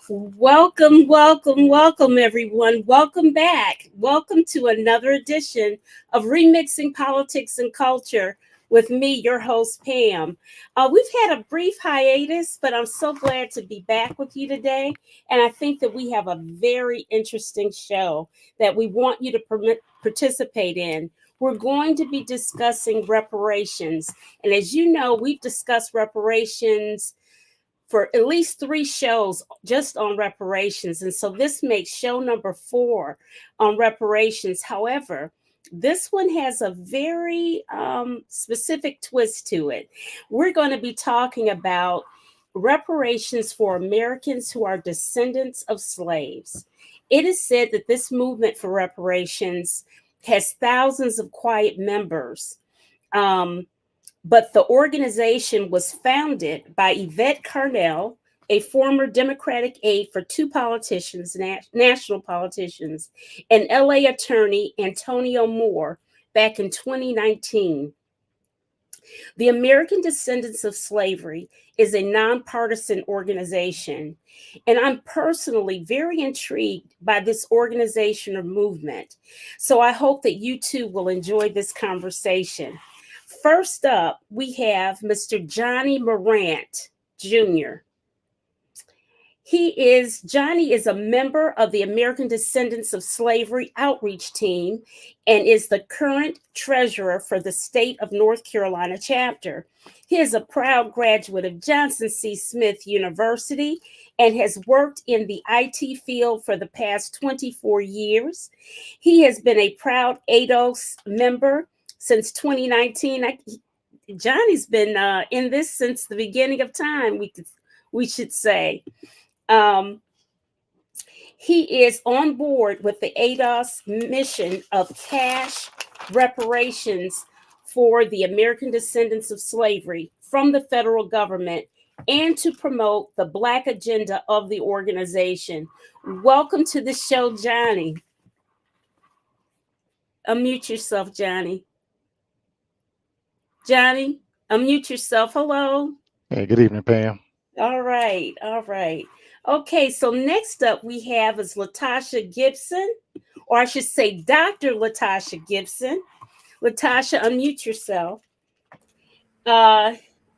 Welcome, welcome, welcome, everyone. Welcome back. Welcome to another edition of Remixing Politics and Culture with me, your host, Pam. We've had a brief hiatus, but I'm so glad to be back with you today. And I think that we have a very interesting show that we want you to participate in. We're going to be discussing reparations. And as you know, we've discussed reparations for at least three shows just on reparations. And so this makes show number 4 on reparations. However, this one has a very specific twist to it. We're going to be talking about reparations for Americans who are descendants of slaves. It is said that this movement for reparations has thousands of quiet members. But the organization was founded by Yvette Carnell, a former Democratic aide for two politicians, national politicians, and LA attorney Antonio Moore back in 2019. The American Descendants of Slavery is a nonpartisan organization, and I'm personally very intrigued by this organization or movement. So I hope that you too will enjoy this conversation. First up, we have Mr. Johnny Morant Jr. Johnny is a member of the American Descendants of Slavery outreach team and is the current treasurer for the state of North Carolina chapter. He is a proud graduate of Johnson C. Smith University and has worked in the IT field for the past 24 years. He has been a proud ADOS member since 2019. Johnny's been in this since the beginning of time, we should say. He is on board with the ADOS mission of cash reparations for the American Descendants of Slavery from the federal government and to promote the Black agenda of the organization. Welcome to the show, Johnny. Unmute yourself, Johnny. Johnny, unmute yourself. Hello. Hey, good evening, Pam. All right. All right. Okay, so next up we have is Latasha Gibson, or I should say Dr. Latasha Gibson. Latasha, unmute yourself.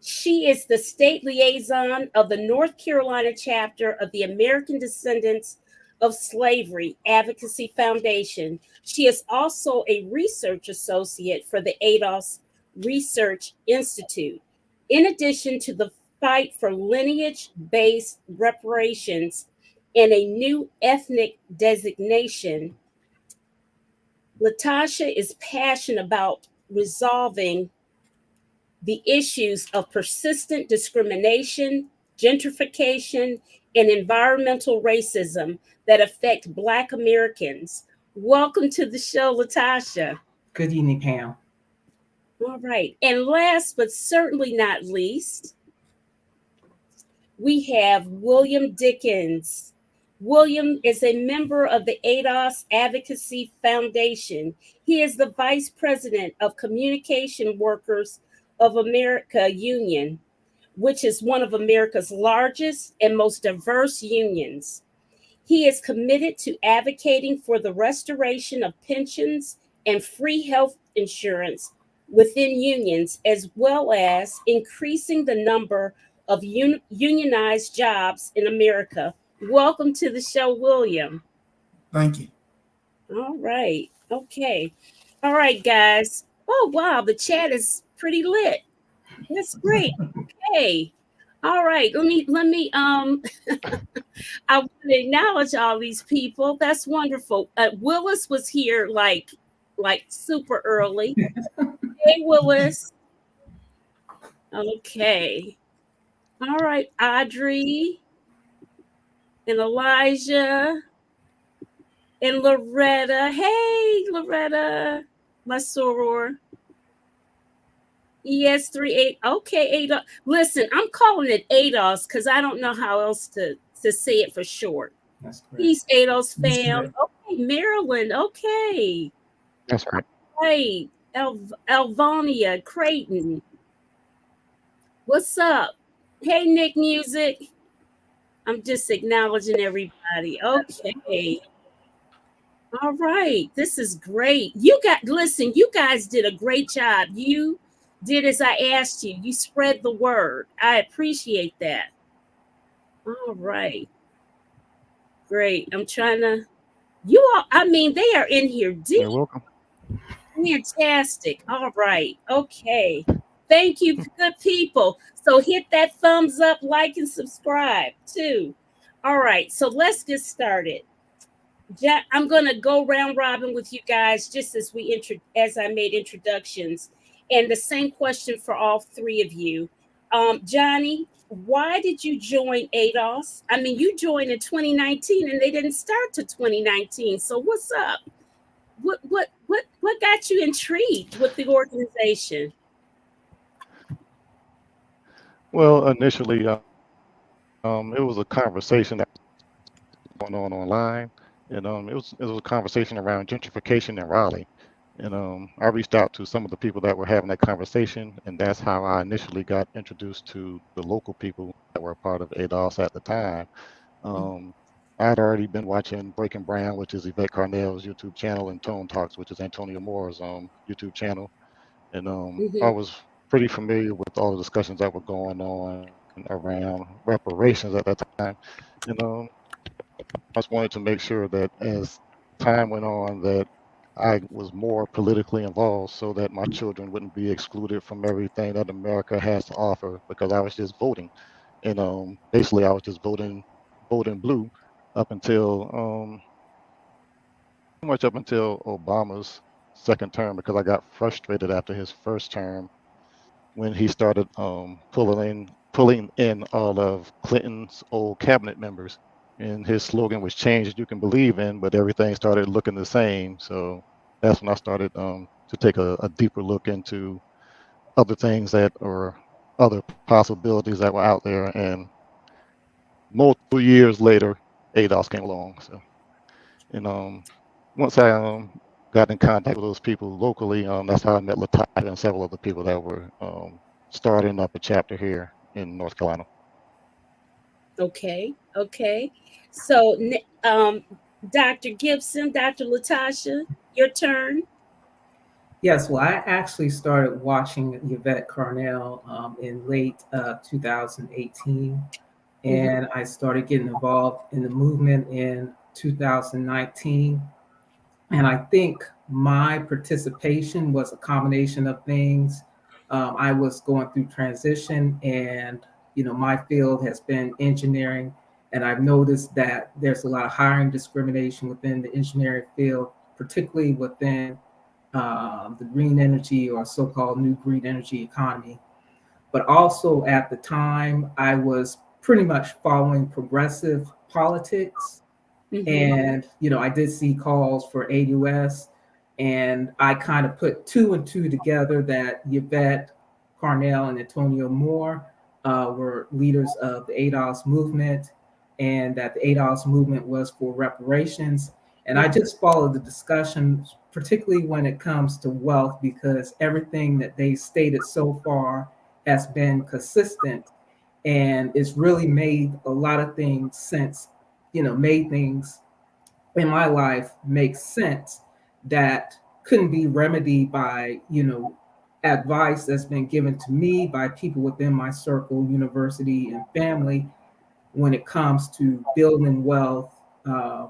She is the state liaison of the North Carolina chapter of the American Descendants of Slavery Advocacy Foundation. She is also a research associate for the ADOS Research Institute. In addition to the fight for lineage-based reparations and a new ethnic designation, Latasha is passionate about resolving the issues of persistent discrimination, gentrification, and environmental racism that affect Black Americans. Welcome to the show, Latasha. Good evening, Pam. All right. And last but certainly not least, we have William Dickens. William is a member of the ADOS Advocacy Foundation. He is the vice president of Communication Workers of America Union, which is one of America's largest and most diverse unions. He is committed to advocating for the restoration of pensions and free health insurance within unions, as well as increasing the number of unionized jobs in America. Welcome to the show, William. Thank you. All right. Okay. All right, guys. Oh, wow. The chat is pretty lit. That's great. Okay. All right. Let me I want to acknowledge all these people. That's wonderful. Willis was here like super early. Hey, Willis. Okay. All right, Audrey and Elijah and Loretta. Hey, Loretta, my soror. ES38. Okay, ADOS. Listen, I'm calling it ADOS because I don't know how else to say it for short. That's great. Peace, ADOS fam. Okay, Maryland. Okay. That's right. Hey, Alvonia, Creighton. What's up? Hey, Nick Music. I'm just acknowledging everybody. Okay. All right. This is great. Listen, you guys did a great job. You did as I asked you. You spread the word. I appreciate that. All right. Great. I'm trying to, you all, I mean, they are in here You're deep. welcome. Fantastic. All right. Okay. Thank you, good people. So hit that thumbs up, like, and subscribe too. All right. So let's get started. I'm going to go round robin with you guys just as as I made introductions, and the same question for all three of you. Johnny, why did you join ADOS? I mean, you joined in 2019, and they didn't start to 2019. So what's up? What got you intrigued with the organization? Well, initially, it was a conversation that was going on online, and it was a conversation around gentrification in Raleigh. And I reached out to some of the people that were having that conversation, and that's how I initially got introduced to the local people that were a part of ADOS at the time. Um, I had already been watching Breaking Brown, which is Yvette Carnell's YouTube channel, and Tone Talks, which is Antonio Moore's YouTube channel. And I Mm-hmm. was pretty familiar with all the discussions that were going on around reparations at that time. And I just wanted to make sure that as time went on, that I was more politically involved so that my children wouldn't be excluded from everything that America has to offer because I was just voting. And basically, I was just voting blue up until pretty much up until Obama's second term because I got frustrated after his first term when he started pulling in all of Clinton's old cabinet members, and his slogan was "Change that you can believe in," but everything started looking the same. So that's when I started to take a deeper look into other things that or other possibilities that were out there. And multiple years later, ADOS came along. So and once I got in contact with those people locally, that's how I met Latasha and several other people that were starting up a chapter here in North Carolina. Okay. Okay. So, Dr. Gibson, Dr. Latasha, your turn. Yes, well, I actually started watching Yvette Carnell in late 2018, Mm-hmm. and I started getting involved in the movement in 2019. And I think my participation was a combination of things. I was going through transition, and my field has been engineering, and I've noticed that there's a lot of hiring discrimination within the engineering field, particularly within the green energy or so-called new green energy economy. But also at the time, I was pretty much following progressive politics, Mm-hmm. and I did see calls for AUS, and I kind of put two and two together that Yvette Carnell and Antonio Moore were leaders of the ADOS movement, and that the ADOS movement was for reparations. And I just followed the discussion, particularly when it comes to wealth, because everything that they stated so far has been consistent, and it's really made a lot of things sense, made things in my life make sense that couldn't be remedied by, advice that's been given to me by people within my circle, university, and family when it comes to building wealth, uh,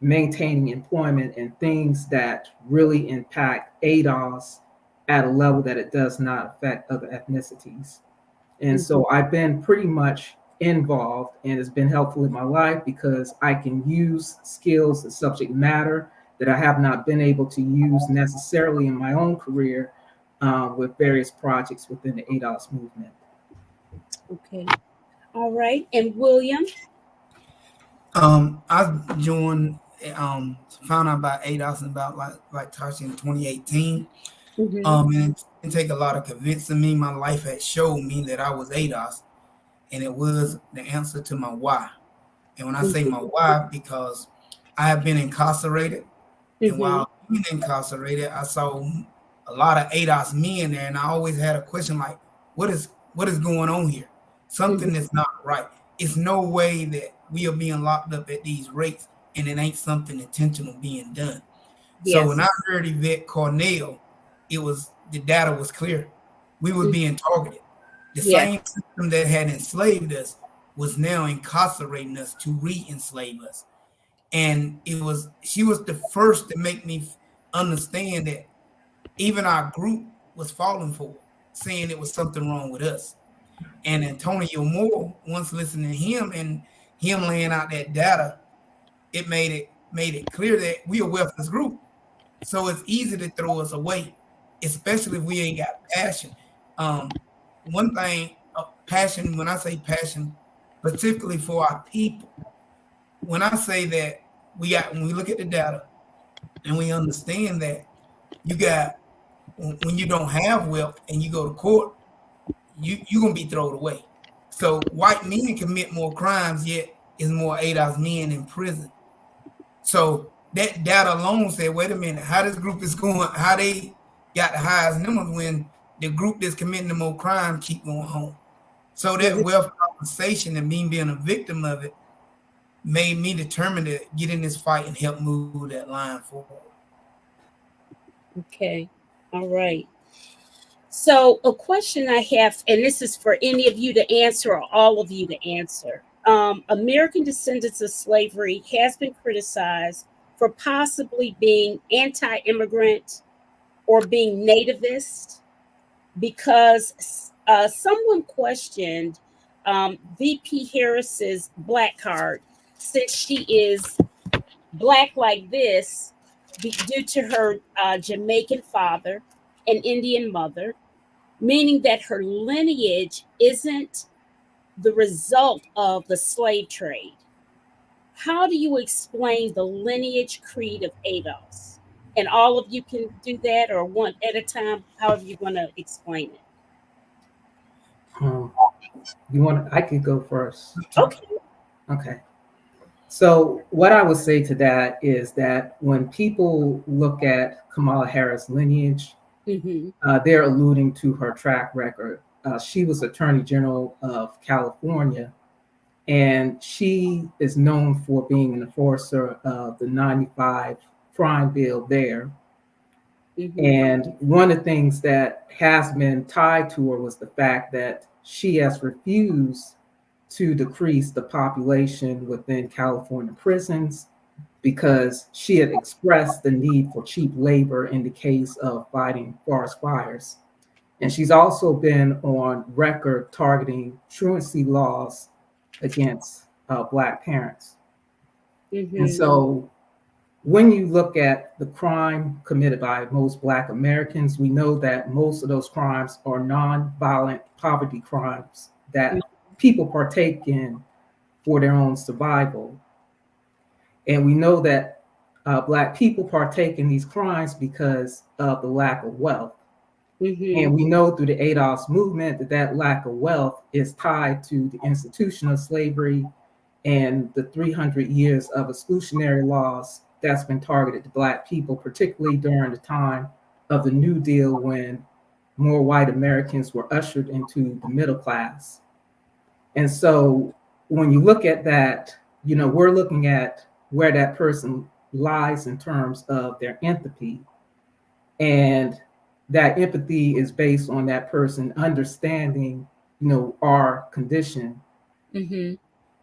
maintaining employment, and things that really impact ADOS at a level that it does not affect other ethnicities. And Mm-hmm. so I've been pretty much involved, and it's been helpful in my life because I can use skills and subject matter that I have not been able to use necessarily in my own career with various projects within the ADOS movement. Okay. All right. And William. I joined, found out about ADOS about like Tasha in 2018. Mm-hmm. And it didn't take a lot of convincing me. My life had showed me that I was ADOS, and it was the answer to my why. And when I say my why, because I have been incarcerated, and Mm-hmm. while being incarcerated, I saw a lot of ADOS men there, and I always had a question like, what is going on here? Mm-hmm. Something is not right. it's no way that we are being locked up at these rates and it ain't something intentional being done. So when I heard Yvette Cornell, it was the data was clear. We were being targeted. The same system that had enslaved us was now incarcerating us to re-enslave us. And she was the first to make me understand that even our group was falling for it, saying it was something wrong with us. And Antonio Moore, once listening to him and him laying out that data, it made it clear that we a worthless group. So it's easy to throw us away, especially if we ain't got passion. One thing, passion, when I say passion, particularly for our people, when I say that when we look at the data and we understand that when you don't have wealth and you go to court, you're going to be thrown away. So white men commit more crimes, yet is more ADOS men in prison. So that data alone said, wait a minute, how this group is going, how they got the highest numbers when the group that's committing the more crime keep going home. So that wealth compensation and me being a victim of it made me determined to get in this fight and help move that line forward. Okay. All right. So a question I have, and this is for any of you to answer or all of you to answer. American Descendants of Slavery has been criticized for possibly being anti-immigrant or being nativist because someone questioned VP Harris's black card since she is black like this due to her Jamaican father and Indian mother, meaning that her lineage isn't the result of the slave trade. How do you explain the lineage creed of ADOS? And all of you can do that, or one at a time, however you're going to explain it. I could go first. Okay. So what I would say to that is that when people look at Kamala Harris' lineage, they're alluding to her track record. She was Attorney General of California, and she is known for being an enforcer of the 95 crime bill there. And one of the things that has been tied to her was the fact that she has refused to decrease the population within California prisons because she had expressed the need for cheap labor in the case of fighting forest fires. And she's also been on record targeting truancy laws against Black parents. And so when you look at the crime committed by most Black Americans, we know that most of those crimes are nonviolent poverty crimes that people partake in for their own survival. And we know that Black people partake in these crimes because of the lack of wealth. And we know through the ADOS movement that that lack of wealth is tied to the institution of slavery and the 300 years of exclusionary laws that's been targeted to Black people, particularly during the time of the New Deal when more white Americans were ushered into the middle class. And so when you look at that, we're looking at where that person lies in terms of their empathy. And that empathy is based on that person understanding, our condition.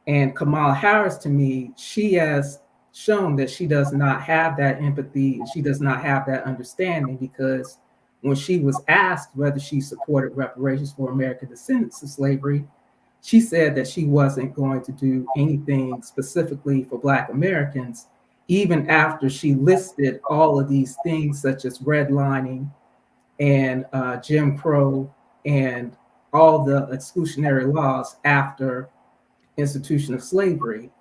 And Kamala Harris, to me, she has shown that she does not have that empathy and she does not have that understanding, because when she was asked whether she supported reparations for American descendants of slavery, she said that she wasn't going to do anything specifically for Black Americans, even after she listed all of these things such as redlining and Jim Crow and all the exclusionary laws after institution of slavery.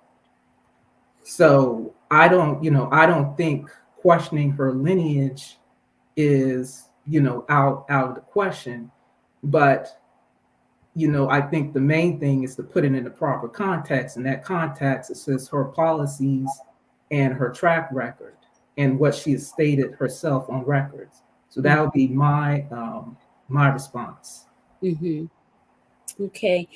So I don't think questioning her lineage is, out of the question. But, I think the main thing is to put it in the proper context. And that context is just her policies and her track record and what she has stated herself on records. So that would be my response. Okay.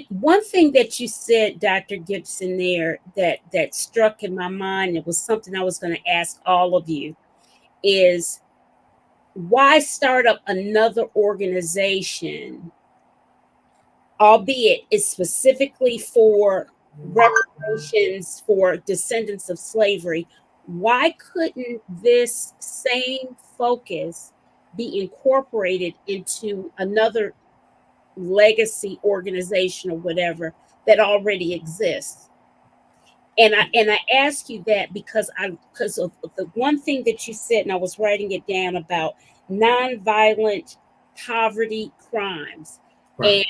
One thing that you said, Dr. Gibson, there that struck in my mind, it was something I was going to ask all of you, is why start up another organization, albeit it's specifically for reparations for descendants of slavery? Why couldn't this same focus be incorporated into another legacy organization or whatever that already exists? And I ask you that because of the one thing that you said, and I was writing it down, about nonviolent poverty crimes. Right.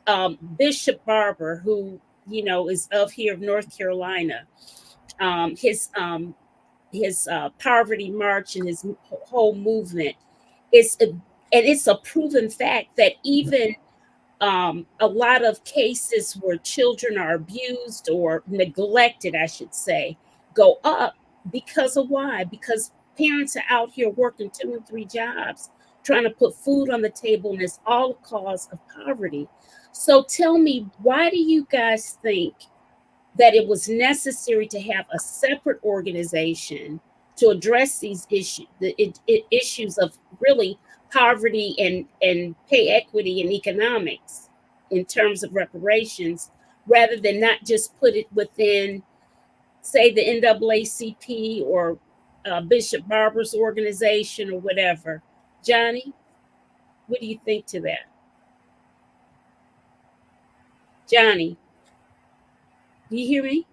And Bishop Barber, who is of here of North Carolina, his poverty march and his whole movement and it's a proven fact that even a lot of cases where children are abused or neglected, I should say, go up because of why? Because parents are out here working 2 and 3 jobs, trying to put food on the table, and it's all a cause of poverty. So tell me, why do you guys think that it was necessary to have a separate organization to address these issues, the issues of really poverty and pay equity and economics in terms of reparations, rather than not just put it within, say, the NAACP or Bishop Barber's organization or whatever? Johnny, what do you think to that? Johnny, do you hear me?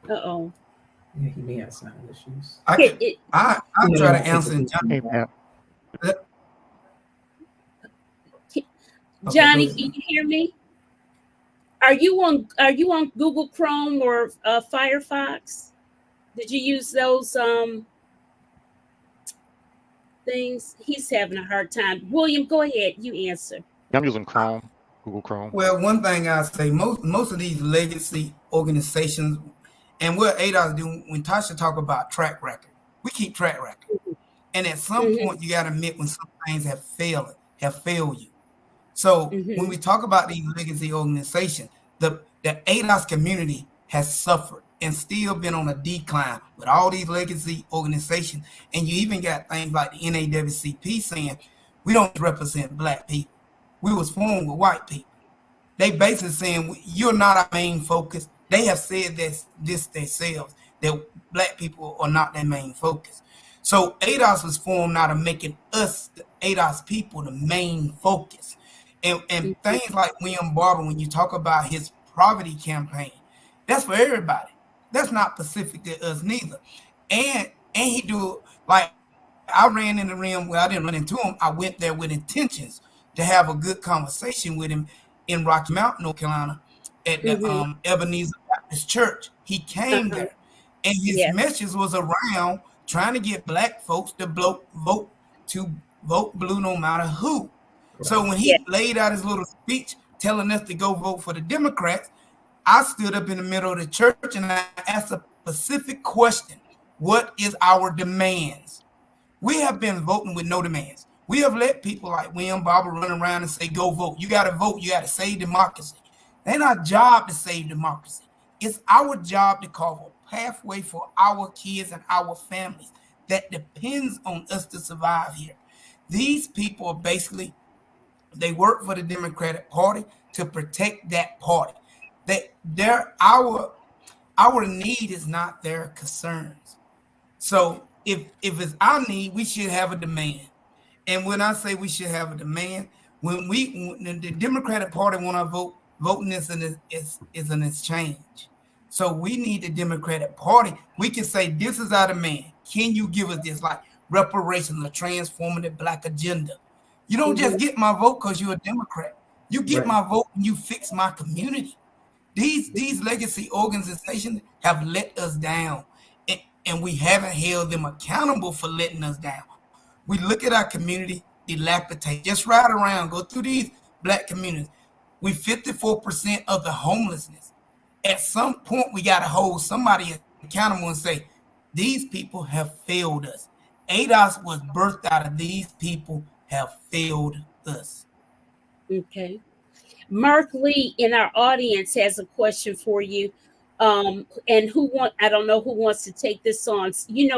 Uh-oh. Yeah, he may have sound issues. I'll try to answer. Hey, Pam. Johnny, can you hear me? Are you on Google Chrome or Firefox? Did you use those things? He's having a hard time. William, go ahead. You answer. I'm using Chrome, Google Chrome. Well, one thing I say, most of these legacy organizations, and what ADOS do, when Tasha talk about track record, we keep track record. And at some point, you got to admit when some things have failed you. So when we talk about these legacy organizations, the ADOS community has suffered and still been on a decline with all these legacy organizations. And you even got things like the NAACP saying, we don't represent Black people. We was formed with white people. They basically saying, you're not our main focus. They have said this themselves, that Black people are not their main focus. So ADOS was formed out of making us, the ADOS people, the main focus. And things like William Barber, when you talk about his poverty campaign, that's for everybody. That's not specific to us neither. And he do, like, I ran in the rim where I didn't run into him. I went there with intentions to have a good conversation with him in Rocky Mount, North Carolina, at the Ebenezer Baptist Church. He came there, and his message was around trying to get Black folks to vote blue no matter who. Right. So when he laid out his little speech telling us to go vote for the Democrats, I stood up in the middle of the church and I asked a specific question. What is our demands? We have been voting with no demands. We have let people like William Barber run around and say, go vote. You got to vote. You got to save democracy. It ain't our job to save democracy. It's our job to carve a pathway for our kids and our families that depends on us to survive here. These people are basically, they work for the Democratic Party to protect that party. Our need is not their concerns. So if it's our need, we should have a demand. And when I say we should have a demand, when the Democratic Party want to voting is an exchange. So we need the Democratic Party. We can say, this is our demand. Can you give us this, like reparations, a transformative Black agenda? You don't just get my vote because you're a Democrat. You get my vote and you fix my community. These legacy organizations have let us down, and we haven't held them accountable for letting us down. We look at our community dilapidate. Just ride around, go through these Black communities. We 54% of the homelessness. At some point, we got to hold somebody accountable and say, these people have failed us. ADOS was birthed out of these people have failed us. Okay. Mark Lee in our audience has a question for you. And I don't know who wants to take this on.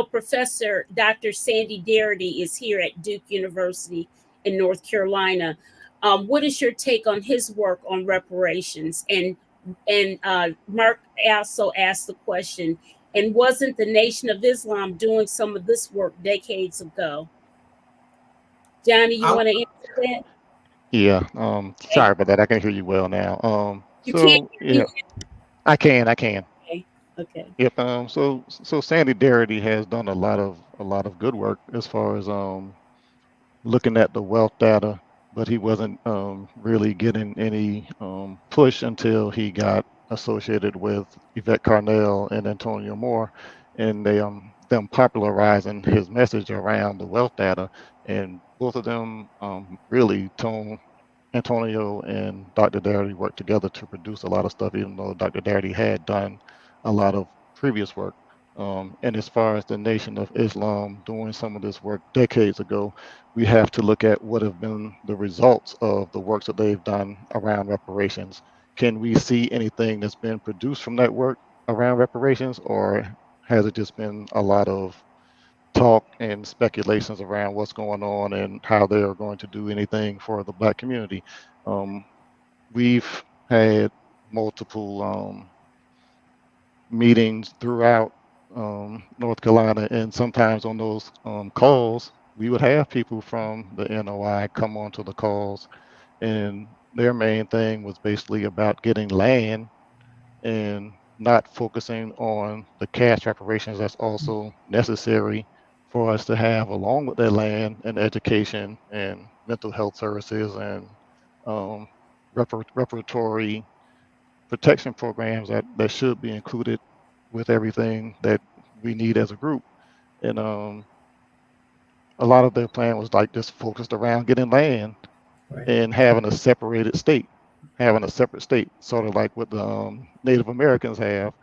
Professor Dr. Sandy Darity is here at Duke University in North Carolina. What is your take on his work on reparations? And Mark also asked the question, and wasn't the Nation of Islam doing some of this work decades ago? Johnny, you want to answer that? Yeah. Sorry about that. I can hear you well now. You can't hear me? I can. Okay. Yep. So Sandy Darity has done a lot of good work as far as looking at the wealth data, but he wasn't really getting any push until he got associated with Yvette Carnell and Antonio Moore, and them popularizing his message around the wealth data, and both of them really Antonio and Dr. Darity worked together to produce a lot of stuff, even though Dr. Darity had done a lot of previous work. And as far as the Nation of Islam doing some of this work decades ago, we have to look at what have been the results of the works that they've done around reparations. Can we see anything that's been produced from that work around reparations, or has it just been a lot of talk and speculations around what's going on and how they are going to do anything for the Black community? We've had multiple meetings throughout North Carolina, and sometimes on those calls, we would have people from the NOI come onto the calls, and their main thing was basically about getting land and not focusing on the cash reparations that's also necessary for us to have, along with that land, and education and mental health services and um, reparatory protection programs that should be included with everything that we need as a group. And a lot of their plan was like just focused around getting land and having a separated state, having a separate state, sort of like what the Native Americans have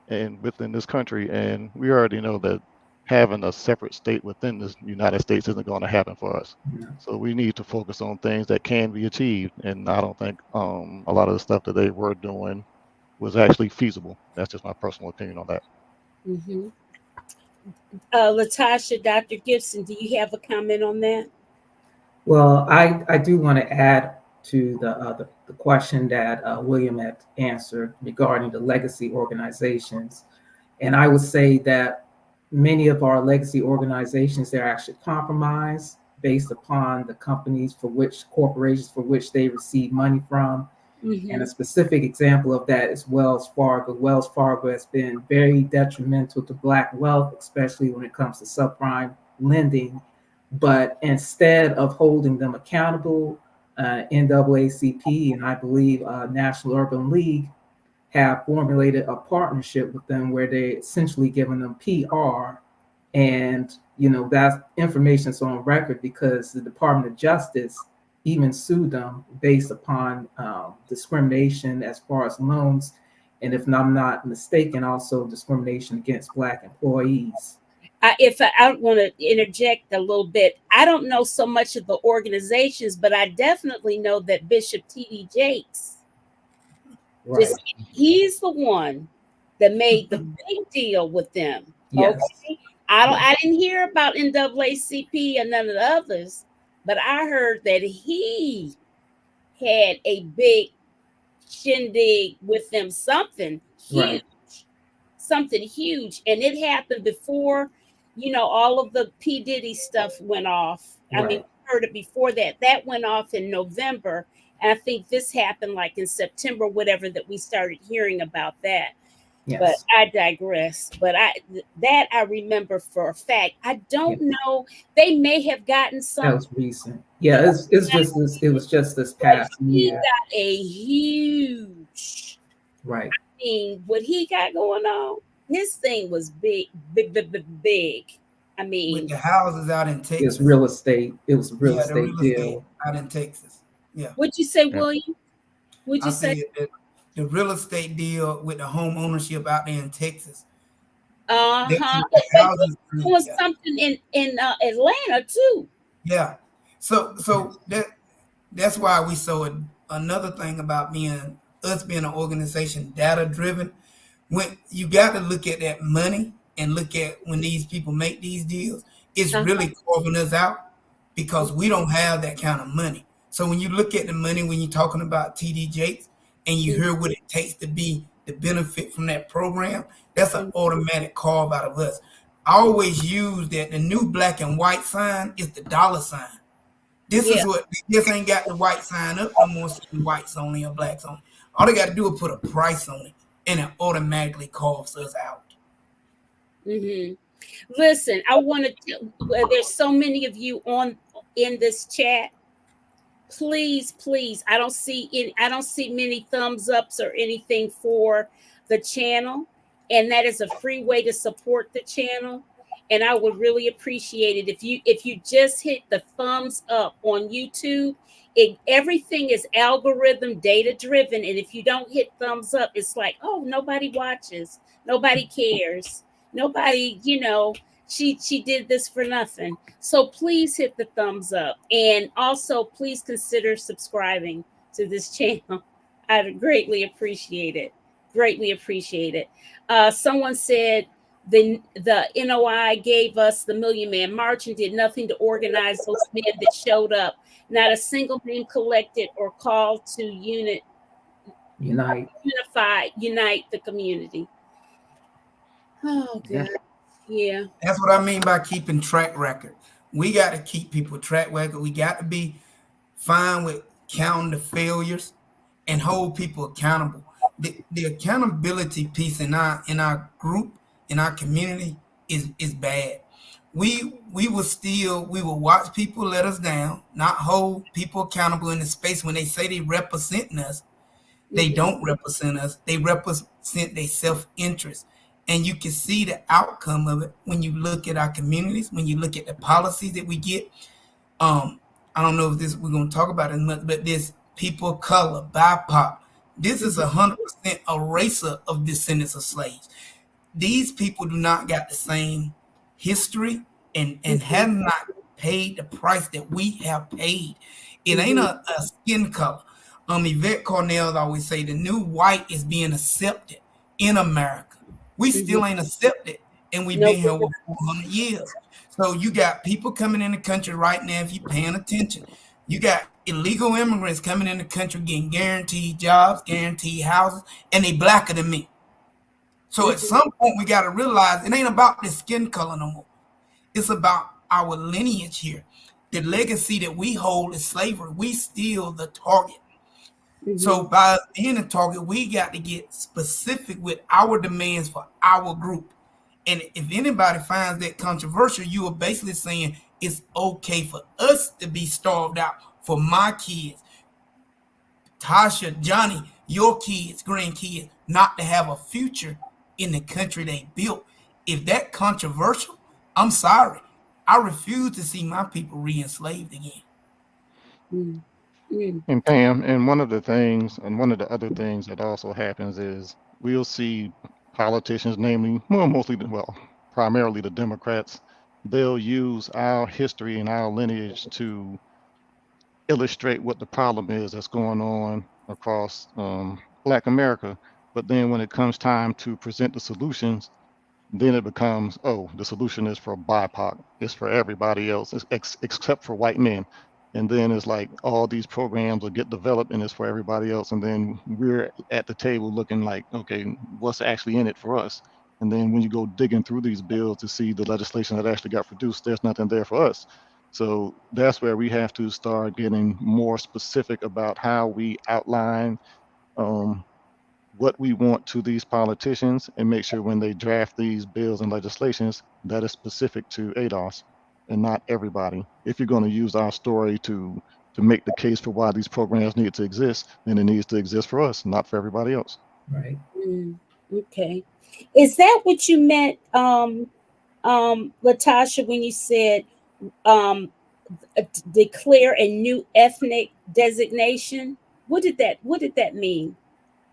and within this country. And we already know that having a separate state within the United States isn't going to happen for us. Yeah. So we need to focus on things that can be achieved. And I don't think a lot of the stuff that they were doing was actually feasible. That's just my personal opinion on that. Mm-hmm. Latasha, Dr. Gibson, do you have a comment on that? Well, I do want to add to the question that William had answered regarding the legacy organizations. And I would say that many of our legacy organizations, they're actually compromised based upon the corporations for which they receive money from. Mm-hmm. And a specific example of that is Wells Fargo. Wells Fargo has been very detrimental to Black wealth, especially when it comes to subprime lending. But instead of holding them accountable, NAACP and I believe National Urban League have formulated a partnership with them where they essentially giving them PR. And, that information is on record because the Department of Justice even sued them based upon discrimination as far as loans. And if I'm not mistaken, also discrimination against Black employees. I want to interject a little bit. I don't know so much of the organizations, but I definitely know that Bishop T.D. Jakes, Right. He's the one that made the big deal with them. Yes. Okay, I didn't hear about NAACP and none of the others, but I heard that he had a big shindig with them, something huge, something huge, and it happened before, all of the P. Diddy stuff went off. I mean, we heard it before that. That went off in November, and I think this happened like in September, whatever, that we started hearing about that. Yes. But I digress. But I remember for a fact. I don't know. They may have gotten some. That was recent. Yeah, it was just this past year. He got a huge. Right. I mean, what he got going on, his thing was big. I mean, with the houses out in Texas. It was real estate. It was a real estate deal out in Texas. Yeah. What'd you say, William? What'd you say? The real estate deal with the home ownership out there in Texas. It was something in Atlanta too. Yeah. So that's why we so another thing about us being an organization data driven, when you got to look at that money and look at when these people make these deals, it's really carving us out because we don't have that kind of money. So when you look at the money, when you're talking about TD Jakes and you hear what it takes to be the benefit from that program, that's an automatic carve out of us. I always use that the new black and white sign is the dollar sign. This is what this ain't got the white sign up no more, saying whites only or blacks only. All they got to do is put a price on it, and it automatically carves us out. Listen, I want to. There's so many of you in this chat. Please, I don't see many thumbs ups or anything for the channel, and that is a free way to support the channel. And I would really appreciate it if you just hit the thumbs up on YouTube. Everything is algorithm data driven, and if you don't hit thumbs up, it's like, oh, nobody watches, nobody cares, nobody, she did this for nothing. So please hit the thumbs up, and also please consider subscribing to this channel. I'd greatly appreciate it. Someone said the NOI gave us the Million Man March and did nothing to organize those men that showed up. Not a single name collected or called to unite the community. Oh, God. Yeah. That's what I mean by keeping track record. We got to keep people track record. We got to be fine with counting the failures and hold people accountable. The accountability piece in our group, in our community is bad. We will watch people let us down, not hold people accountable in the space when they say they represent us. They don't represent us. They represent their self-interest. And you can see the outcome of it when you look at our communities, when you look at the policies that we get. I don't know if we're going to talk about it much, but this people of color, BIPOC, this is 100% eraser of descendants of slaves. These people do not got the same history and have not paid the price that we have paid. It ain't a skin color. Yvette Cornell always say the new white is being accepted in America. We still ain't accepted, and we've been here over 400 years. So you got people coming in the country right now, if you're paying attention. You got illegal immigrants coming in the country getting guaranteed jobs, guaranteed houses, and they blacker than me. So at some point, we got to realize it ain't about the skin color no more. It's about our lineage here. The legacy that we hold is slavery. We still the target. So by being a target, we got to get specific with our demands for our group. And if anybody finds that controversial, you are basically saying it's okay for us to be starved out for my kids, Tasha, Johnny, your kids, grandkids, not to have a future in the country they built. If that controversial, I'm sorry. I refuse to see my people re-enslaved again. And Pam, and one of the other things that also happens is we'll see politicians, primarily the Democrats, they'll use our history and our lineage to illustrate what the problem is that's going on across Black America. But then when it comes time to present the solutions, then it becomes, oh, the solution is for BIPOC. It's for everybody else, except for white men. And then it's like all these programs will get developed and it's for everybody else. And then we're at the table looking like, okay, what's actually in it for us? And then when you go digging through these bills to see the legislation that actually got produced, there's nothing there for us. So that's where we have to start getting more specific about how we outline what we want to these politicians and make sure when they draft these bills and legislations that is specific to ADOS and not everybody. If you're going to use our story to make the case for why these programs need to exist, then it needs to exist for us, not for everybody else. Right. Okay. Is that what you meant, Latasha, when you said declare a new ethnic designation? What did that mean?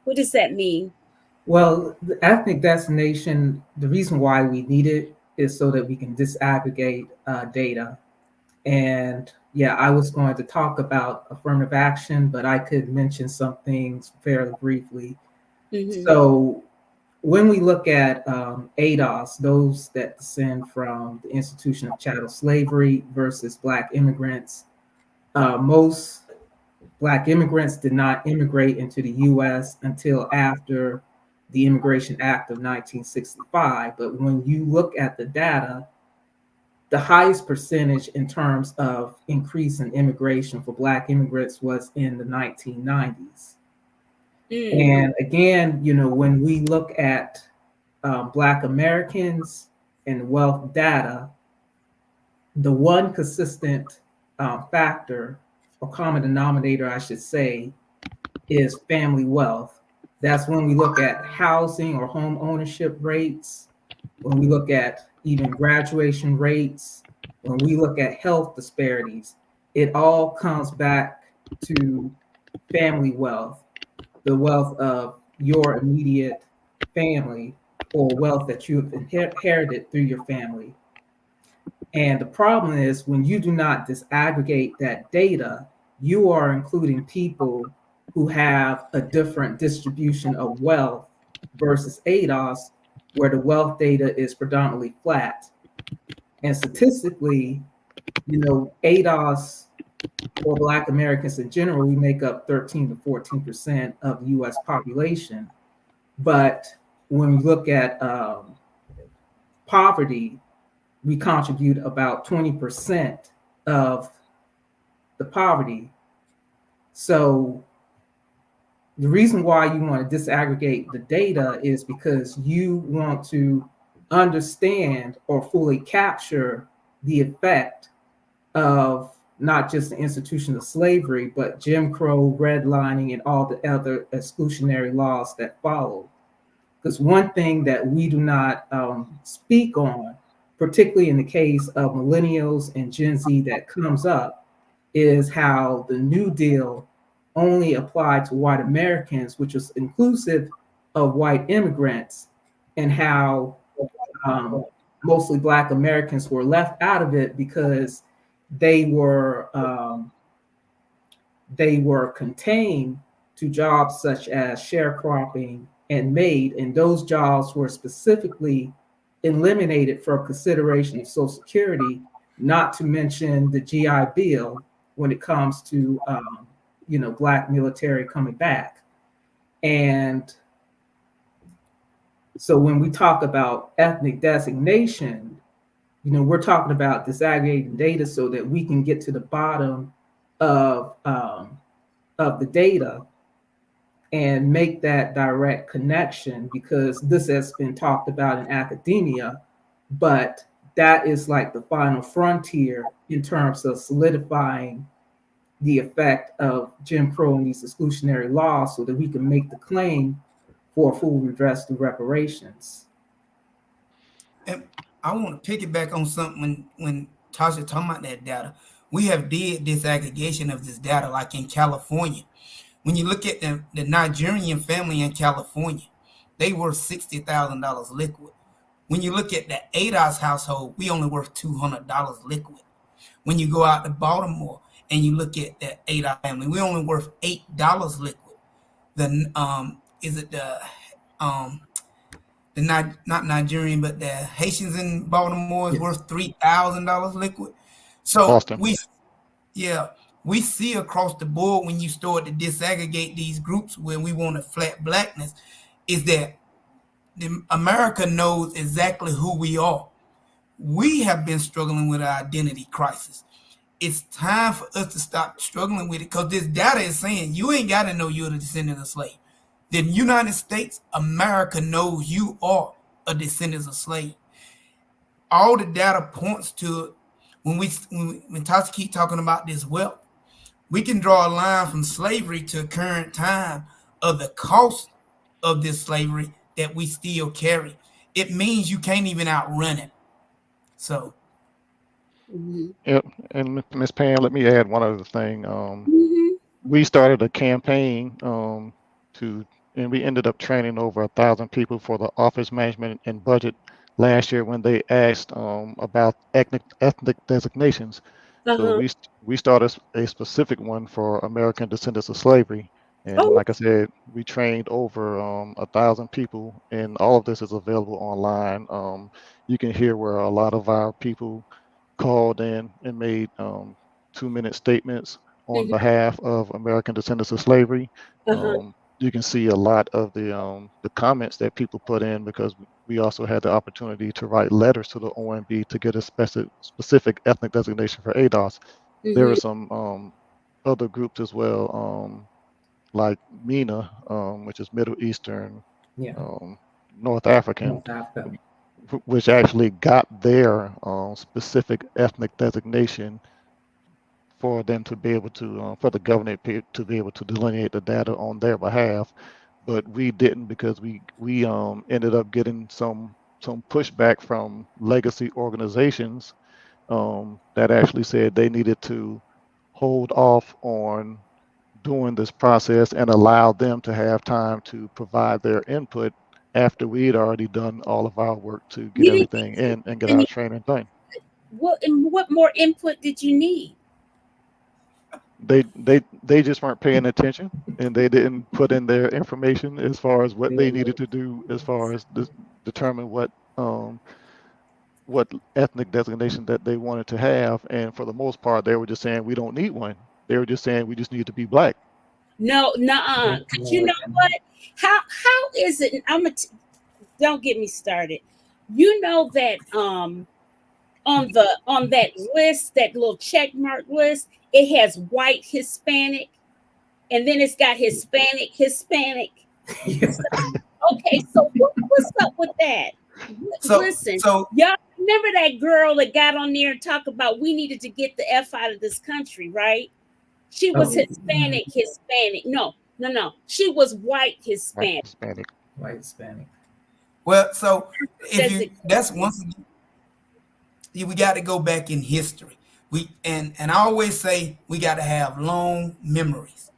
What does that mean? Well, the ethnic designation, the reason why we need it is so that we can disaggregate data. And yeah, I was going to talk about affirmative action, but I could mention some things fairly briefly. So when we look at ADOS, those that descend from the institution of chattel slavery versus Black immigrants, most Black immigrants did not immigrate into the US until after the Immigration Act of 1965. But when you look at the data, the highest percentage in terms of increase in immigration for Black immigrants was in the 1990s. And again, you know, when we look at Black Americans and wealth data, the one consistent factor or common denominator, I should say, is family wealth. That's when we look at housing or home ownership rates, when we look at even graduation rates, when we look at health disparities, it all comes back to family wealth, the wealth of your immediate family or wealth that you've inherited through your family. And the problem is when you do not disaggregate that data, you are including people who have a different distribution of wealth versus ADOS, where the wealth data is predominantly flat. And statistically, you know, ADOS or Black Americans in general, we make up 13 to 14% of the US population. But when we look at poverty, we contribute about 20% of the poverty. So the reason why you want to disaggregate the data is because you want to understand or fully capture the effect of not just the institution of slavery, but Jim Crow, redlining, and all the other exclusionary laws that follow. Because one thing that we do not speak on, particularly in the case of millennials and Gen Z that comes up, is how the New Deal only applied to white Americans, which was inclusive of white immigrants, and how mostly Black Americans were left out of it because they were contained to jobs such as sharecropping and maid, and those jobs were specifically eliminated for consideration of Social Security, not to mention the GI Bill when it comes to you know, Black military coming back. And so when we talk about ethnic designation, you know, we're talking about disaggregating data so that we can get to the bottom of the data and make that direct connection, because this has been talked about in academia, but that is like the final frontier in terms of solidifying the effect of Jim Crow and these exclusionary laws so that we can make the claim for full redress through reparations. And I want to piggyback on something when Tasha talking about that data. We have did disaggregation of this data, like in California. When you look at the Nigerian family in California, they worth $60,000 liquid. When you look at the ADOS household, we only worth $200 liquid. When you go out to Baltimore and you look at the ADOS family, we only worth $8 liquid. Not Nigerian, but the Haitians in Baltimore is worth $3,000 liquid. So Boston. we see across the board when you start to disaggregate these groups where we want a flat blackness, is that America knows exactly who we are. We have been struggling with our identity crisis. It's time for us to stop struggling with it, because this data is saying you ain't got to know you're the descendant of slave. The United States, America knows you are a descendant of slave. All the data points to it. When Tasha keep talking about this wealth, we can draw a line from slavery to current time of the cost of this slavery that we still carry. It means you can't even outrun it. So. Yep. And Ms. Pam, let me add one other thing. We started a campaign and we ended up training over 1,000 people for the office management and budget last year when they asked about ethnic designations. So Uh-huh. we started a specific one for American Descendants of Slavery, and Oh, like I said, we trained over 1,000 people, and all of this is available online. You can hear where a lot of our people called in and made 2-minute statements on mhm, behalf of American Descendants of Slavery. uh-huh. You can see a lot of the comments that people put in because we also had the opportunity to write letters to the OMB to get a specific ethnic designation for ADOS. There Hmm. are some other groups as well, like MENA, which is Middle Eastern, Yeah. um, North African, North Africa. which actually got their specific ethnic designation for them to be able to, for the government to be able to delineate the data on their behalf. But we didn't because we ended up getting some pushback from legacy organizations that actually said they needed to hold off on doing this process and allow them to have time to provide their input after we'd already done all of our work to get You didn't everything get in and get our any. training done. What more input did you need? They just weren't paying attention and they didn't put in their information as far as what they needed to do as far as determine what ethnic designation that they wanted to have. And for the most part, they were just saying we don't need one. They were just saying we just need to be black. No, nuh-uh. That's Cause you more know than what? How is it? Don't get me started. You know that on that list, that little check mark list, it has white Hispanic, and then it's got Hispanic. yeah. So, okay, so what's up with that? So Listen, so y'all remember that girl that got on there and talked about we needed to get the F out of this country, right? She was Oh, Hispanic. No, no, no. She was white White Hispanic. Hispanic. white Hispanic. well, so if Says you it. that's once again, we got to go back in history. And I always say we got to have long memories.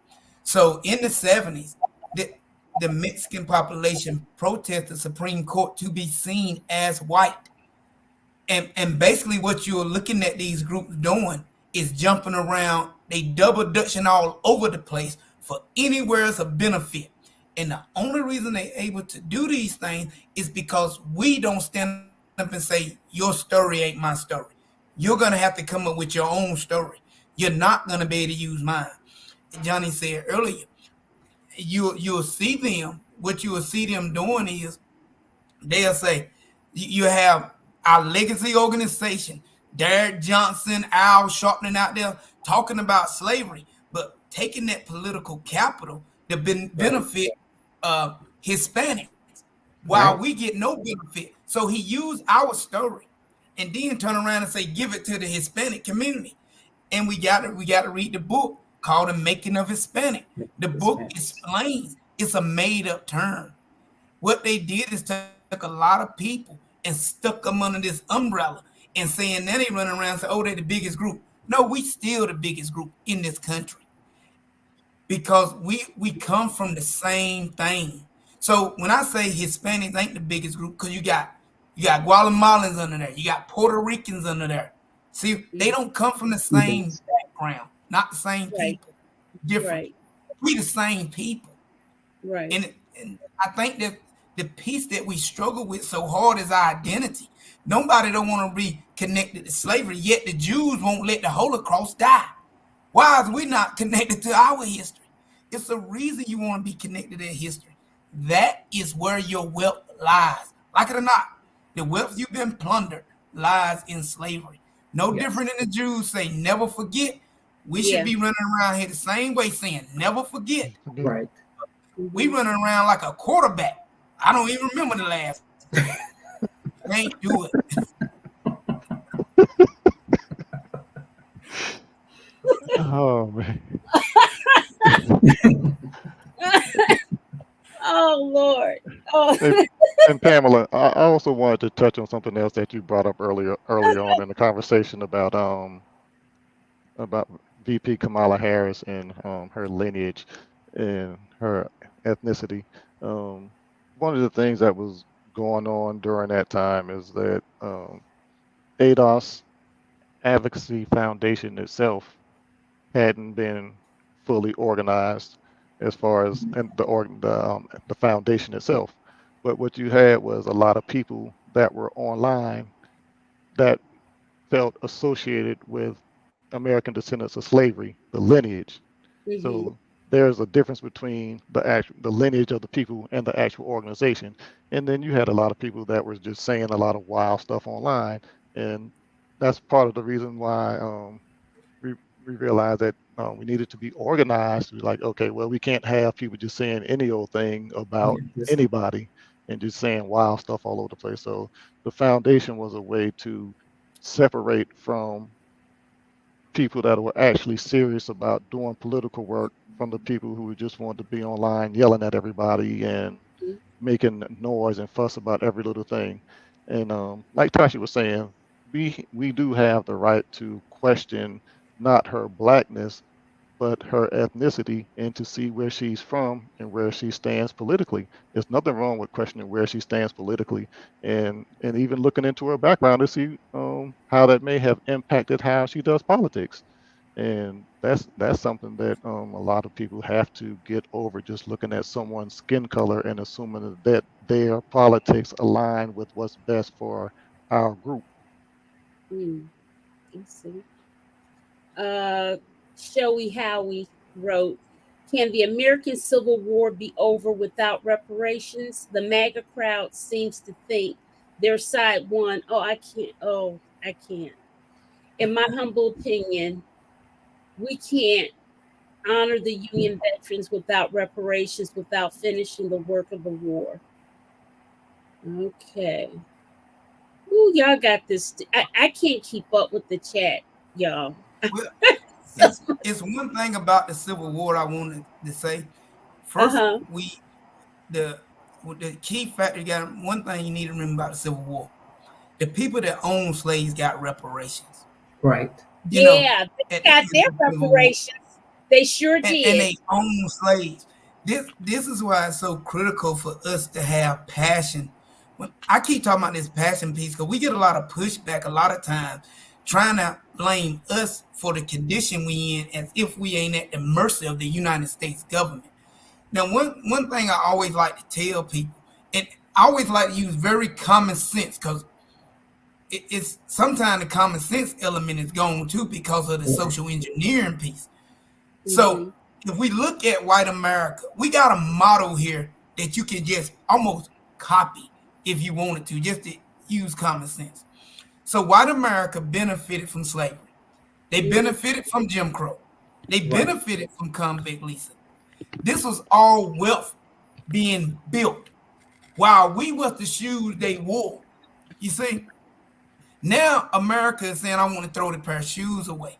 So in the 70s, the the Mexican population protested the Supreme Court to be seen as white. And basically what you're looking at these groups doing is jumping around, they double dutching all over the place for anywhere as a benefit. And the only reason they're able to do these things is because we don't stand up and say your story ain't my story. You're gonna have to come up with your own story. You're not gonna be able to use mine. Johnny said earlier, you'll see them. What you will see them doing is they'll say you have our legacy organization, Derek Johnson, Al Sharpton out there talking about slavery, but taking that political capital to Right. benefit Hispanics, while we Right. get no benefit. So he used our story and then turn around and say, give it to the Hispanic community. And we got to read the book called The Making of Hispanic. The book Hispanic. explains it's a made up term. What they did is took a lot of people and stuck them under this umbrella and saying then they run around and say, oh, they're the biggest group. No, we still the biggest group in this country because we come from the same thing. So when I say Hispanics ain't the biggest group, because you got Guatemalans under there, you got Puerto Ricans under there. See, they Mhm. don't come from the same Cubans. background, not the same Right, people, different. right, We the same people. right. And I think that the piece that we struggle with so hard is our identity. Nobody don't want to be connected to slavery, yet the Jews won't let the Holocaust die. Why is we not connected to our history? It's a reason you want to be connected to history. That is where your wealth lies. Like it or not, the wealth you've been plundered lies in slavery. No Yes. different than the Jews say, never forget. We should Yeah. be running around here the same way saying, never forget. Forget. Right. We Hmm. running around like a quarterback. I don't even remember the last play. Can't do it. Oh man. Oh Lord. Oh. And, and Pamela, I also wanted to touch on something else that you brought up earlier on in the conversation about VP Kamala Harris and her lineage and her ethnicity. Um, One of the things that was going on during that time is that ADOS advocacy foundation itself hadn't been fully organized as far as and the foundation itself. But what you had was a lot of people that were online that felt associated with American Descendants of Slavery, the lineage. Mm-hmm. So there's a difference between the lineage of the people and the actual organization. And then you had a lot of people that were just saying a lot of wild stuff online, and that's part of the reason why we we realized that we needed to be organized. We're like, okay, well, we can't have people just saying any old thing about Yes. anybody and just saying wild stuff all over the place. So the foundation was a way to separate from people that were actually serious about doing political work from the people who just wanted to be online yelling at everybody and making noise and fuss about every little thing. And like Tashi was saying, we do have the right to question not her blackness, but her ethnicity and to see where she's from and where she stands politically. There's nothing wrong with questioning where she stands politically and even looking into her background to see how that may have impacted how she does politics. And that's something that a lot of people have to get over, just looking at someone's skin color and assuming that their politics align with what's best for our group. Let's see. Showy Howie wrote, "Can the American Civil War be over without reparations? The MAGA crowd seems to think their side won." Oh, I can't. Oh, I can't. In my humble opinion, we can't honor the Union veterans without reparations, without finishing the work of the war. Okay. Ooh, y'all got this. I can't keep up with the chat, y'all. Well, it's one thing about the Civil War I wanted to say. First, Uh-huh. the key factor, you got one thing you need to remember about the Civil War. The people that owned slaves got reparations. Right. You know, Yeah, they at the got end their of the Civil War. reparations. They sure And did. they own slaves. This is why it's so critical for us to have passion. When I keep talking about this passion piece, because we get a lot of pushback a lot of times trying to blame us for the condition we in as if we ain't at the mercy of the United States government. Now, one thing I always like to tell people, and I always like to use very common sense, because it's sometimes the common sense element is gone too because of the social engineering piece. So if we look at white America, we got a model here that you can just almost copy if you wanted to, just to use common sense. So white America benefited from slavery. They benefited from Jim Crow. They benefited from convict leasing. This was all wealth being built while we was the shoes they wore. You see, now America is saying, I want to throw the pair of shoes away.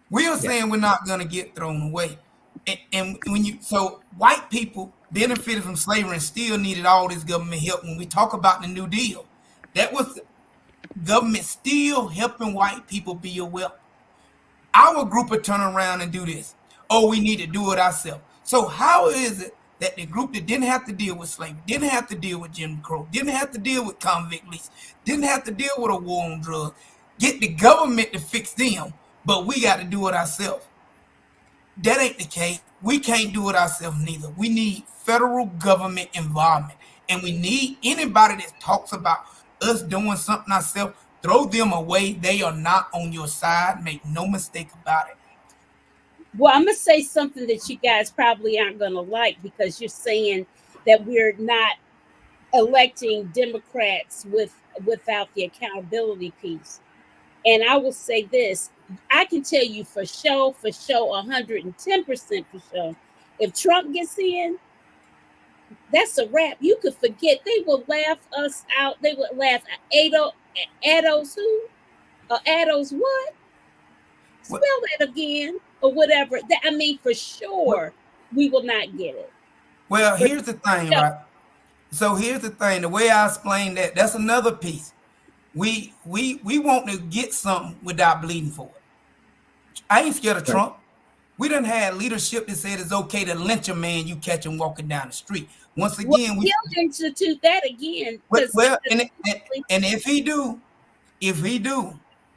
We are saying we're not going to get thrown away. And so white people benefited from slavery and still needed all this government help. When we talk about the New Deal, that was the government still helping white people build wealth. Our group would turn around and do this. Oh, we need to do it ourselves. So how is it that the group that didn't have to deal with slavery, didn't have to deal with Jim Crow, didn't have to deal with convict lease, didn't have to deal with a war on drugs, get the government to fix them, but we got to do it ourselves? That ain't the case. We can't do it ourselves neither. We need federal government involvement. And we need anybody that talks about us doing something ourselves, throw them away. They are not on your side. Make no mistake about it. Well, I'm going to say something that you guys probably aren't going to like, because you're saying that we're not electing Democrats without the accountability piece. And I will say this, I can tell you for sure, 110% for sure, if Trump gets in, that's a wrap. You could forget. They will laugh us out. They would laugh at Ados who? Ados what? Spell that again or whatever. I mean, for sure, we will not get it. Well, here's the thing, right? So here's the thing. The way I explain that, that's another piece. We want to get something without bleeding for it. I ain't scared of Trump. We done had leadership that said it's okay to lynch a man you catch him walking down the street. Once again, we'll institute that again. Well, and if he do,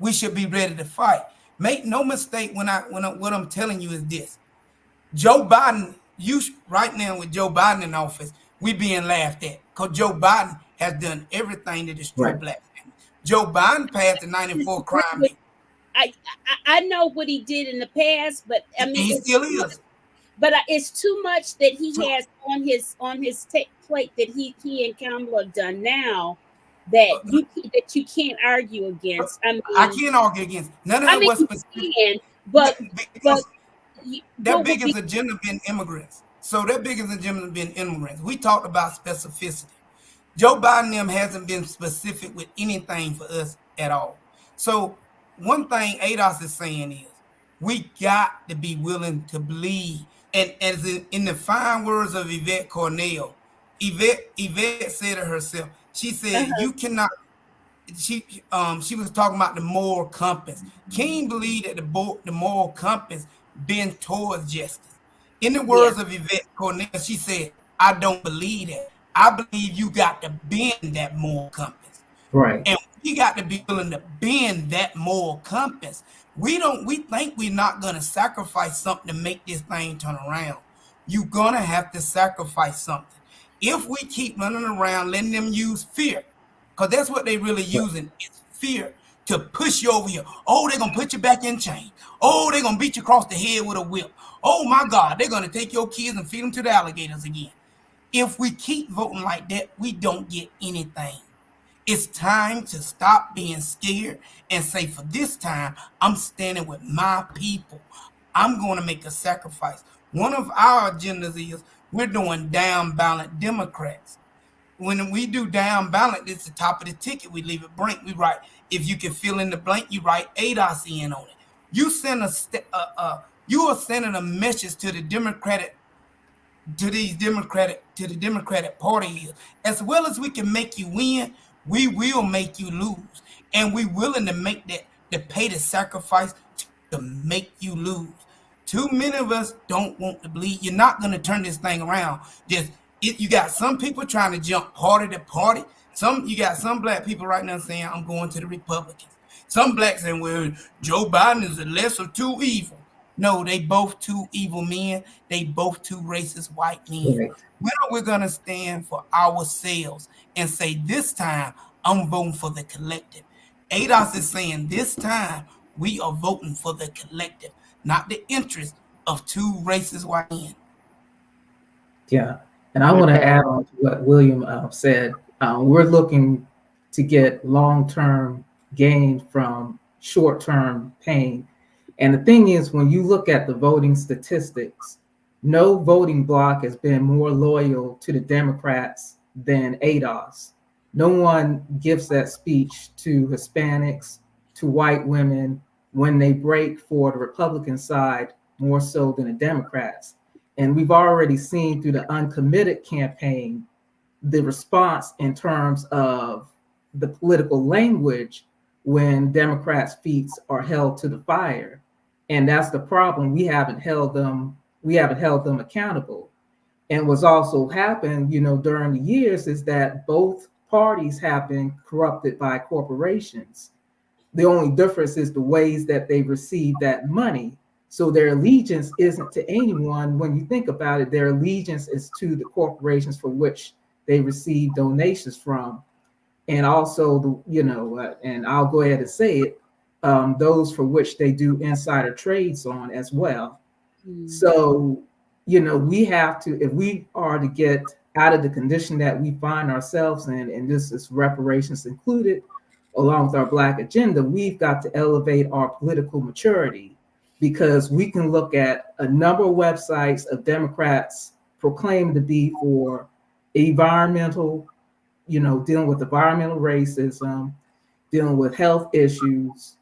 we should be ready to fight. Make no mistake when what I'm telling you is this. Joe Biden, right now with Joe Biden in office, we being laughed at because Joe Biden has done everything to destroy black families. Joe Biden passed the 94 crime bill. I know what he did in the past, but I mean, he still is. But it's too much that he has on his plate that he and Kamala have done now that you can't argue against. I mean, I can't argue against none of that. Was specific, but their biggest agenda been immigrants. So their biggest agenda been immigrants. We talked about specificity. Joe Biden them hasn't been specific with anything for us at all. So one thing ADOS is saying is we got to be willing to bleed. And as in the fine words of Yvette Cornell, Yvette said it herself. She said, you cannot, she was talking about the moral compass. Can you believe that the moral compass bend towards justice? In the words of Yvette Cornell, she said, I don't believe that. I believe you got to bend that moral compass. Right. And we got to be willing to bend that moral compass. We think we're not going to sacrifice something to make this thing turn around. You're going to have to sacrifice something. If we keep running around letting them use fear, because that's what they really using, is fear to push you over here. Oh, they're going to put you back in chains. Oh, they're going to beat you across the head with a whip. Oh, my God, they're going to take your kids and feed them to the alligators again. If we keep voting like that, we don't get anything. It's time to stop being scared and say, for this time, I'm standing with my people. I'm going to make a sacrifice. One of our agendas is we're doing down ballot Democrats. When we do down ballot, it's the top of the ticket. We leave it blank. We write, if you can fill in the blank, you write ADOS in on it. You are sending a message to the Democratic Party, as well as we can make you win, we will make you lose, and we're willing to make that, to pay the sacrifice to make you lose. Too many of us don't want to bleed. You're not going to turn this thing around. You got some people trying to jump party to party. You got some black people right now saying, I'm going to the Republicans. Some blacks saying, well, Joe Biden is the lesser of two evil. No, they both two evil men. They both two racist white men. Right. When are we going to stand for ourselves and say, this time, I'm voting for the collective? ADOS is saying, this time, we are voting for the collective, not the interest of two racist white men. Yeah, and I want to add on to what William said. We're looking to get long-term gain from short-term pain. And the thing is, when you look at the voting statistics, no voting bloc has been more loyal to the Democrats than ADOS. No one gives that speech to Hispanics, to white women, when they break for the Republican side more so than the Democrats. And we've already seen through the uncommitted campaign, the response in terms of the political language when Democrats' feet are held to the fire. And that's the problem. We haven't held them accountable. And what's also happened, during the years is that both parties have been corrupted by corporations. The only difference is the ways that they receive that money. So their allegiance isn't to anyone. When you think about it, their allegiance is to the corporations for which they receive donations from. And also, and I'll go ahead and say it, those for which they do insider trades on as well. So, we have to, if we are to get out of the condition that we find ourselves in, and this is reparations included, along with our Black agenda, we've got to elevate our political maturity, because we can look at a number of websites of Democrats proclaimed to be for environmental, dealing with environmental racism, dealing with health issues,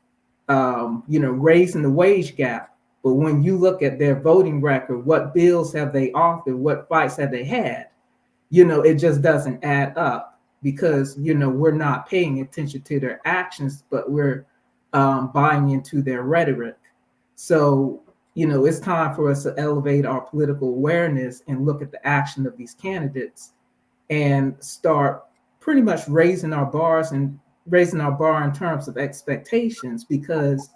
raising the wage gap. But when you look at their voting record, what bills have they authored? What fights have they had? It just doesn't add up, because, we're not paying attention to their actions, but we're buying into their rhetoric. So, it's time for us to elevate our political awareness and look at the action of these candidates and start pretty much raising our bars and, raising our bar in terms of expectations, because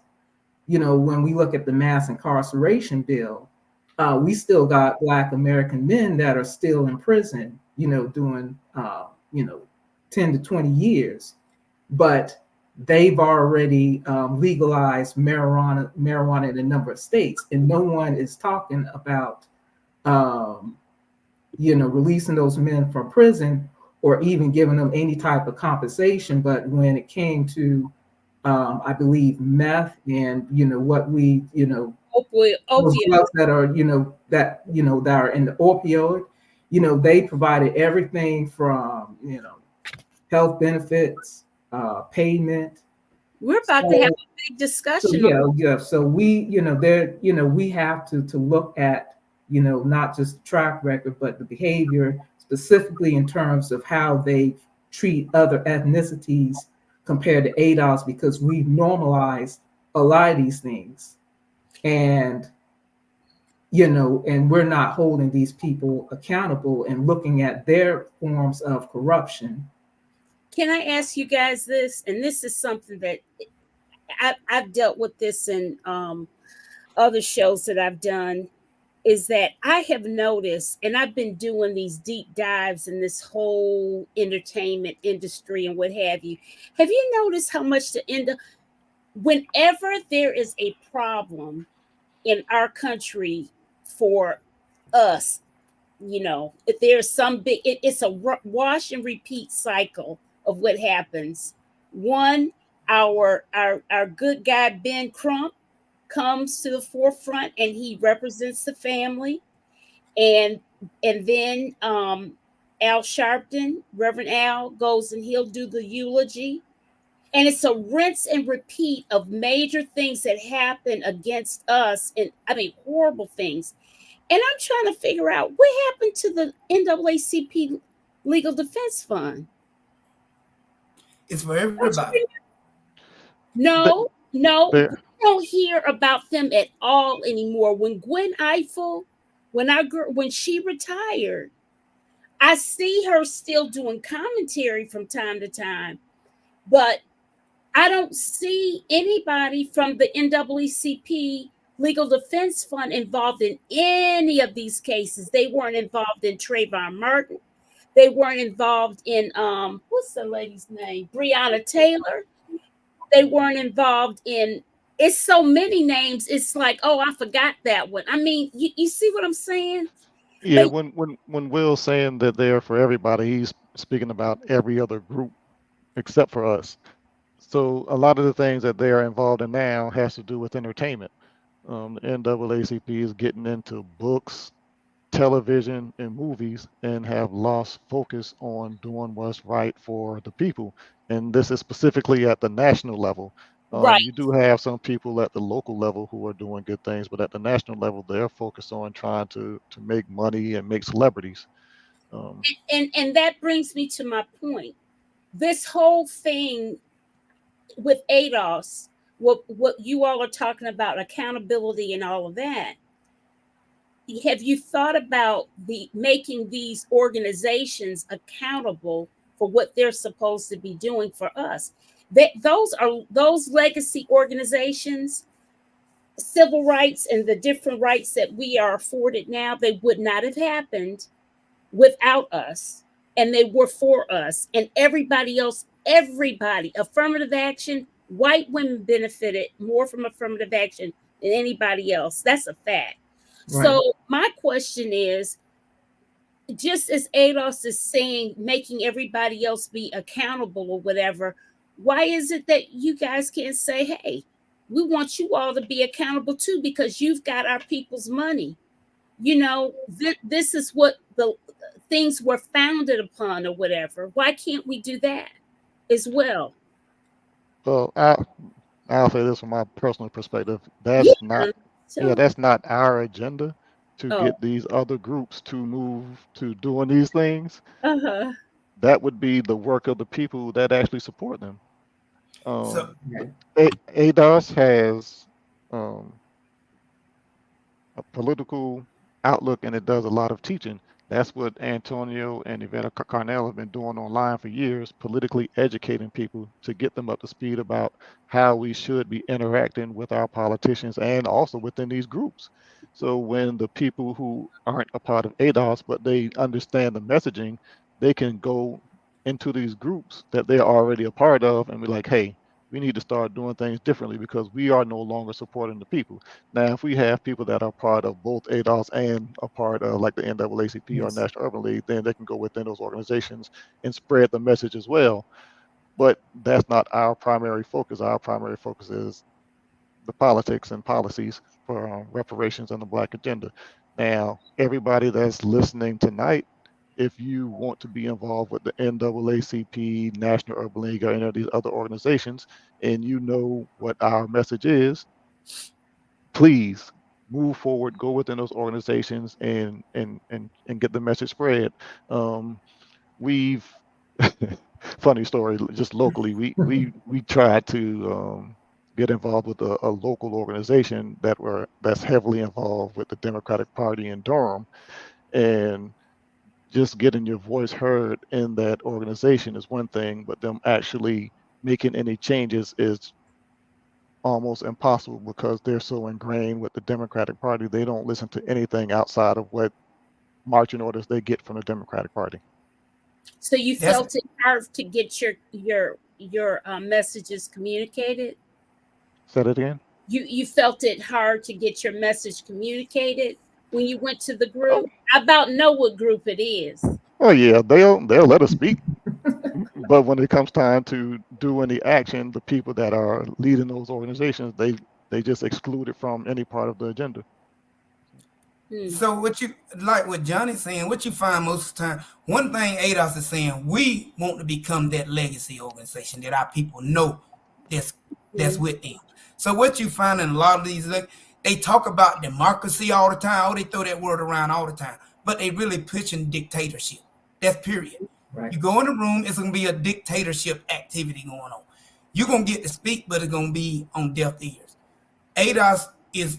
when we look at the mass incarceration bill, we still got Black American men that are still in prison, doing 10 to 20 years, but they've already legalized marijuana in a number of states, and no one is talking about releasing those men from prison or even giving them any type of compensation. But when it came to I believe meth and what we those Opioid. drugs that are that are in the opioid, they provided everything from health benefits, payment. We're about to have a big discussion. So we we have to look at not just the track record but the behavior, specifically in terms of how they treat other ethnicities compared to ADOS, because we've normalized a lot of these things, and and we're not holding these people accountable and looking at their forms of corruption. Can I ask you guys this? And this is something that I've dealt with this in other shows that I've done, is that I have noticed, and I've been doing these deep dives in this whole entertainment industry and what have you. Have you noticed how much whenever there is a problem in our country for us, if there's some it's a wash and repeat cycle of what happens. One, our good guy Ben Crump comes to the forefront and he represents the family, and then Al Sharpton, Reverend Al, goes and he'll do the eulogy, and it's a rinse and repeat of major things that happen against us, and I mean horrible things. And I'm trying to figure out what happened to the NAACP Legal Defense Fund. It's for everybody. No, we don't hear about them at all anymore. When Gwen Eiffel, when she retired, I see her still doing commentary from time to time, but I don't see anybody from the NAACP Legal Defense Fund involved in any of these cases. They weren't involved in Trayvon Martin. They weren't involved in what's the lady's name? Breonna Taylor. They weren't involved in, it's so many names. It's like, oh, I forgot that one. I mean, you see what I'm saying? Yeah, when Will's saying that they're for everybody, he's speaking about every other group except for us. So a lot of the things that they are involved in now has to do with entertainment. The NAACP is getting into books, television, and movies, and have lost focus on doing what's right for the people. And this is specifically at the national level. Right. You do have some people at the local level who are doing good things, but at the national level, they're focused on trying to make money and make celebrities. And that brings me to my point. This whole thing with ADOS, what you all are talking about, accountability and all of that. Have you thought about making these organizations accountable for what they're supposed to be doing for us? Those legacy organizations, civil rights and the different rights that we are afforded now, they would not have happened without us, and they were for us and everybody else. Everybody, affirmative action, white women benefited more from affirmative action than anybody else. That's a fact. Right. So my question is, just as ADOS is saying, making everybody else be accountable or whatever, why is it that you guys can't say, hey, we want you all to be accountable too, because you've got our people's money? This is what the things were founded upon or whatever. Why can't we do that as well? Well, I'll say this from my personal perspective. That's not our agenda to get these other groups to move to doing these things. That would be the work of the people that actually support them. ADOS has a political outlook, and it does a lot of teaching. That's what Antonio and Yvette Carnell have been doing online for years, politically educating people to get them up to speed about how we should be interacting with our politicians and also within these groups. So when the people who aren't a part of ADOS, but they understand the messaging, they can go into these groups that they're already a part of and be like, hey, we need to start doing things differently because we are no longer supporting the people. Now, if we have people that are part of both ADOS and a part of like the NAACP or Yes. National Urban League, then they can go within those organizations and spread the message as well. But that's not our primary focus. Our primary focus is the politics and policies for reparations and the Black agenda. Now, everybody that's listening tonight, if you want to be involved with the NAACP, National Urban League, or any of these other organizations, and you know what our message is, please move forward, go within those organizations and get the message spread. We've funny story, just locally, we tried to get involved with a local organization that's heavily involved with the Democratic Party in Durham, and just getting your voice heard in that organization is one thing, but them actually making any changes is almost impossible because they're so ingrained with the Democratic Party. They don't listen to anything outside of what marching orders they get from the Democratic Party. So you That's- felt it hard to get your messages communicated? Say that again? You felt it hard to get your message communicated when you went to the Oh, group? I about know what group it is. oh yeah, they'll let us speak. But when it comes time to do any action, the people that are leading those organizations, they just exclude it from any part of the agenda. So what you like what Johnny's saying, what you find most of the time, one thing ADOS is saying, we want to become that legacy organization that our people know that's with them. So what you find in a lot of these, they talk about democracy all the time. Oh, they throw that word around all the time, but they really pushing dictatorship. That's period. Right. You go in the room, it's gonna be a dictatorship activity going on. You're gonna get to speak, but it's gonna be on deaf ears. ADOS is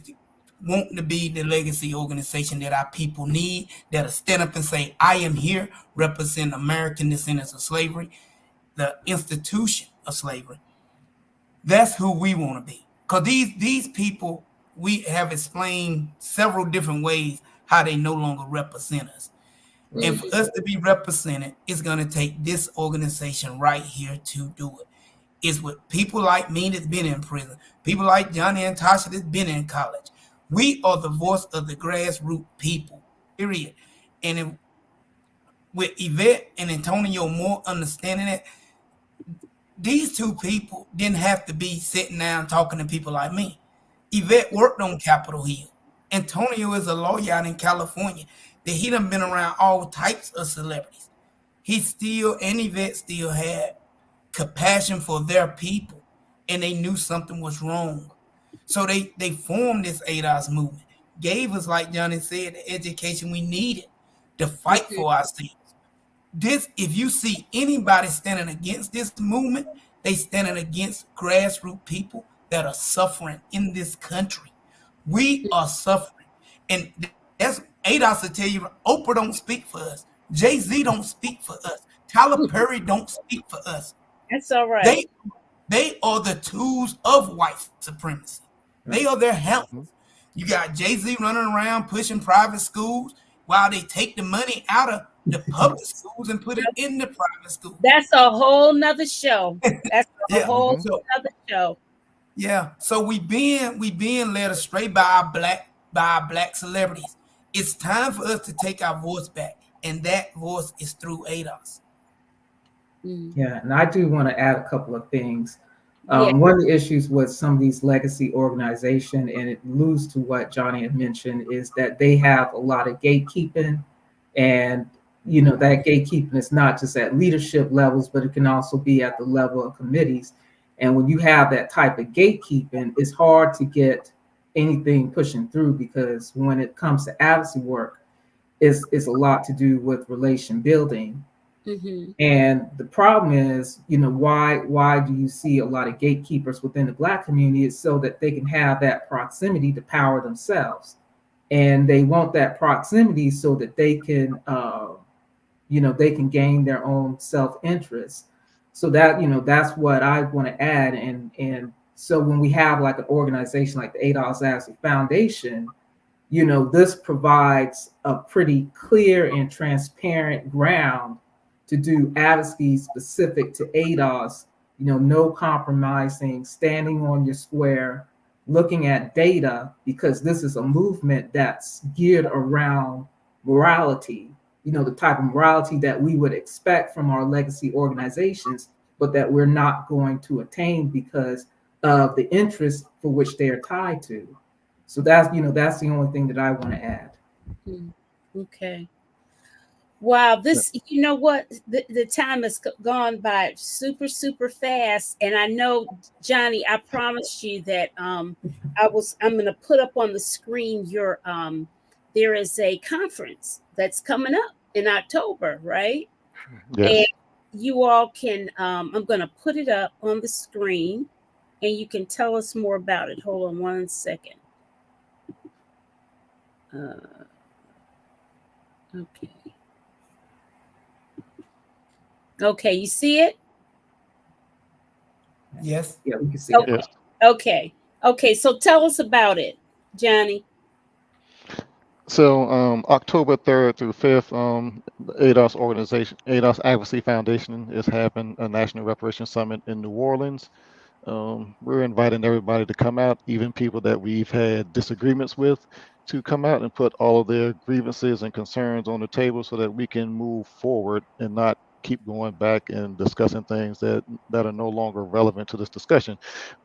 wanting to be the legacy organization that our people need, that'll stand up and say, I am here, represent American Descendants of Slavery, the institution of slavery. That's who we want to be. Because these people, we have explained several different ways how they no longer represent us. Right. And for us to be represented, it's going to take this organization right here to do it. It's with people like me that's been in prison, people like Johnny and Tasha that's been in college. We are the voice of the grassroots people, period. And with Yvette and Antonio Moore understanding it, these two people didn't have to be sitting down talking to people like me. Yvette worked on Capitol Hill. Antonio is a lawyer out in California that he done been around all types of celebrities. Yvette still had compassion for their people, and they knew something was wrong. So they formed this ADOS movement, gave us, like Johnny said, the education we needed to fight for ourselves. If you see anybody standing against this movement, they standing against grassroots people that are suffering in this country. We are suffering. And that's ADOS will tell you, Oprah don't speak for us. Jay-Z don't speak for us. Tyler Perry don't speak for us. That's all right. They are the tools of white supremacy. They are their helpers. You got Jay-Z running around pushing private schools while they take the money out of the public schools and put it in the private schools. That's a whole nother show. That's a whole nother show. Yeah. So we being led astray by our black celebrities. It's time for us to take our voice back, and that voice is through ADOS. Yeah, and I do want to add a couple of things. One of the issues with some of these legacy organizations, and it alludes to what Johnny had mentioned, is that they have a lot of gatekeeping, and that gatekeeping is not just at leadership levels, but it can also be at the level of committees. And when you have that type of gatekeeping, it's hard to get anything pushing through, because when it comes to advocacy work, it's a lot to do with relation building. And the problem is, why do you see a lot of gatekeepers within the Black community? Is so that they can have that proximity to power themselves. and they want that proximity so that they can, they can gain their own self-interest. So that, that's what I want to add. And so when we have like an organization like the ADOS Advocacy Foundation, this provides a pretty clear and transparent ground to do advocacy specific to ADOS, no compromising, standing on your square, looking at data, because this is a movement that's geared around morality, the type of morality that we would expect from our legacy organizations, but that we're not going to attain because of the interests for which they are tied to. So that's the only thing that I want to add. Okay. Wow, this, you know what, the time has gone by super, super fast. And I know, Johnny, I promised you that I'm going to put up on the screen your, there is a conference that's coming up in October, right? Yes. And you all can, I'm going to put it up on the screen and you can tell us more about it. Hold on one second. Okay. Okay, you see it? Yes. Yeah, we can see Okay. it. Yes. Okay, so tell us about it, Johnny. So October 3rd through 5th, the ADOS Advocacy Foundation is having a National Reparations Summit in New Orleans. We're inviting everybody to come out, even people that we've had disagreements with, to come out and put all of their grievances and concerns on the table so that we can move forward and not keep going back and discussing things that are no longer relevant to this discussion.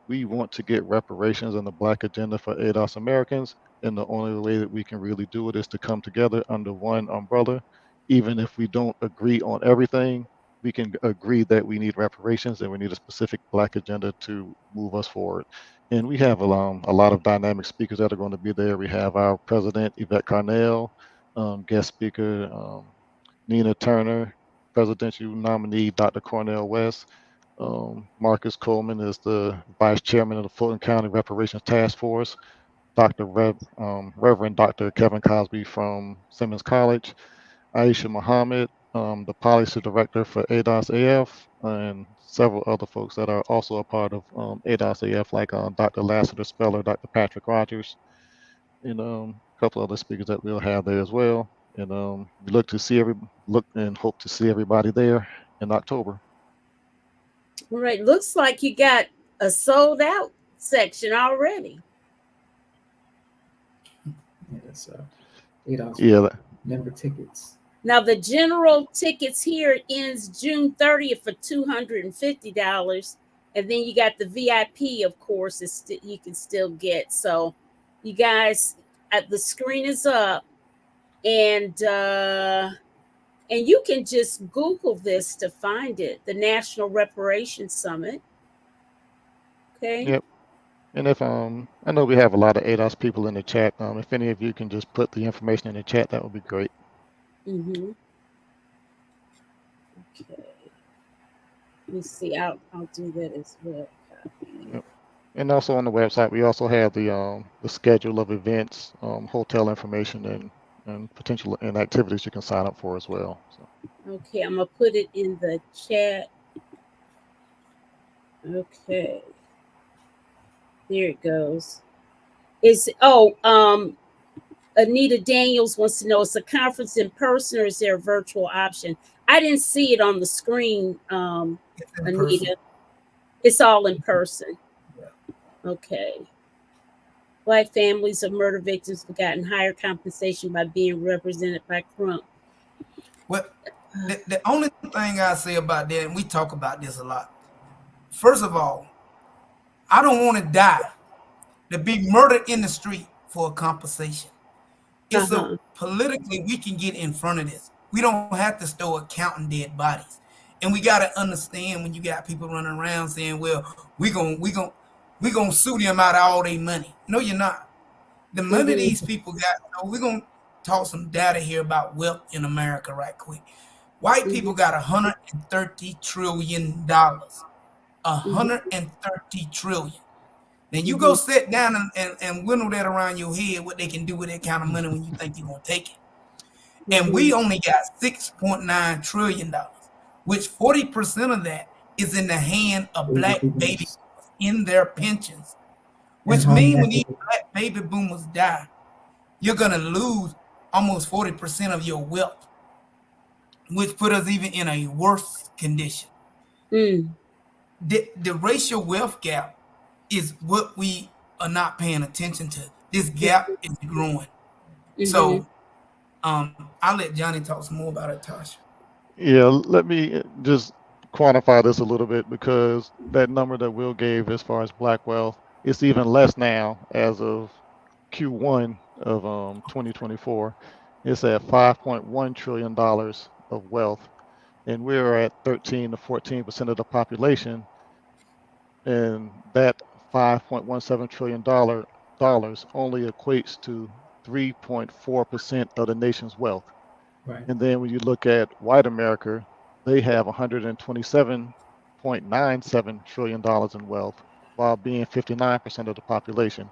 We want to get reparations and the Black agenda for ADOS Americans, and the only way that we can really do it is to come together under one umbrella. Even if we don't agree on everything, we can agree that we need reparations and we need a specific Black agenda to move us forward. And we have a lot of dynamic speakers that are going to be there. We have our president, Yvette Carnell, guest speaker, Nina Turner, presidential nominee, Dr. Cornel West. Marcus Coleman is the vice chairman of the Fulton County Reparations Task Force. Reverend Dr. Kevin Cosby from Simmons College. Aisha Muhammad, the policy director for ADOS AF, and several other folks that are also a part of ADOS AF, like Dr. Lassiter Speller, Dr. Patrick Rogers, and a couple other speakers that we'll have there as well. And we look and hope to see everybody there in October. All right, looks like you got a sold out section already. Yes, ADOS Yeah. member tickets. Now the general tickets here ends June 30th for $250, and then you got the VIP, of course, you can still get. So, you guys, the screen is up, and you can just Google this to find it, the National Reparations Summit. Okay. Yep. And if I know we have a lot of ADOS people in the chat. If any of you can just put the information in the chat, that would be great. Mm-hmm. Okay. Let me see. I'll do that as well. Yep. And also on the website, we also have the schedule of events, hotel information, and potential and activities you can sign up for as well. So. Okay, I'm gonna put it in the chat. Okay. There it goes. Anita Daniels wants to know, is the conference in person or is there a virtual option? I didn't see it on the screen, Anita. It's all in person. Yeah. Okay. Black families of murder victims have gotten higher compensation by being represented by Crump. Well, the only thing I say about that, and we talk about this a lot. First of all, I don't want to die to be murdered in the street for a compensation. It's so politically we can get in front of this. We don't have to start counting dead bodies. And we got to understand when you got people running around saying, well, we gonna sue them out of all their money. No, you're not. The money these people got, we're going to talk some data here about wealth in America right quick. White people got $130 trillion. $130 trillion. Then you go sit down and winnow that around your head, what they can do with that kind of money when you think you're going to take it. And we only got $6.9 trillion, which 40% of that is in the hand of black baby boomers in their pensions, which means when these black baby boomers die, you're going to lose almost 40% of your wealth, which put us even in a worse condition. The racial wealth gap is what we are not paying attention to. This gap is growing. So I'll let Johnny talk some more about it, Tasha. Yeah, let me just quantify this a little bit, because that number that Will gave as far as black wealth, it's even less now as of Q1 of 2024. It's at $5.1 trillion of wealth, and we're at 13 to 14% of the population, and that $5.17 trillion dollars only equates to 3.4% of the nation's wealth. Right. And then when you look at white America, they have $127.97 trillion in wealth, while being 59% of the population.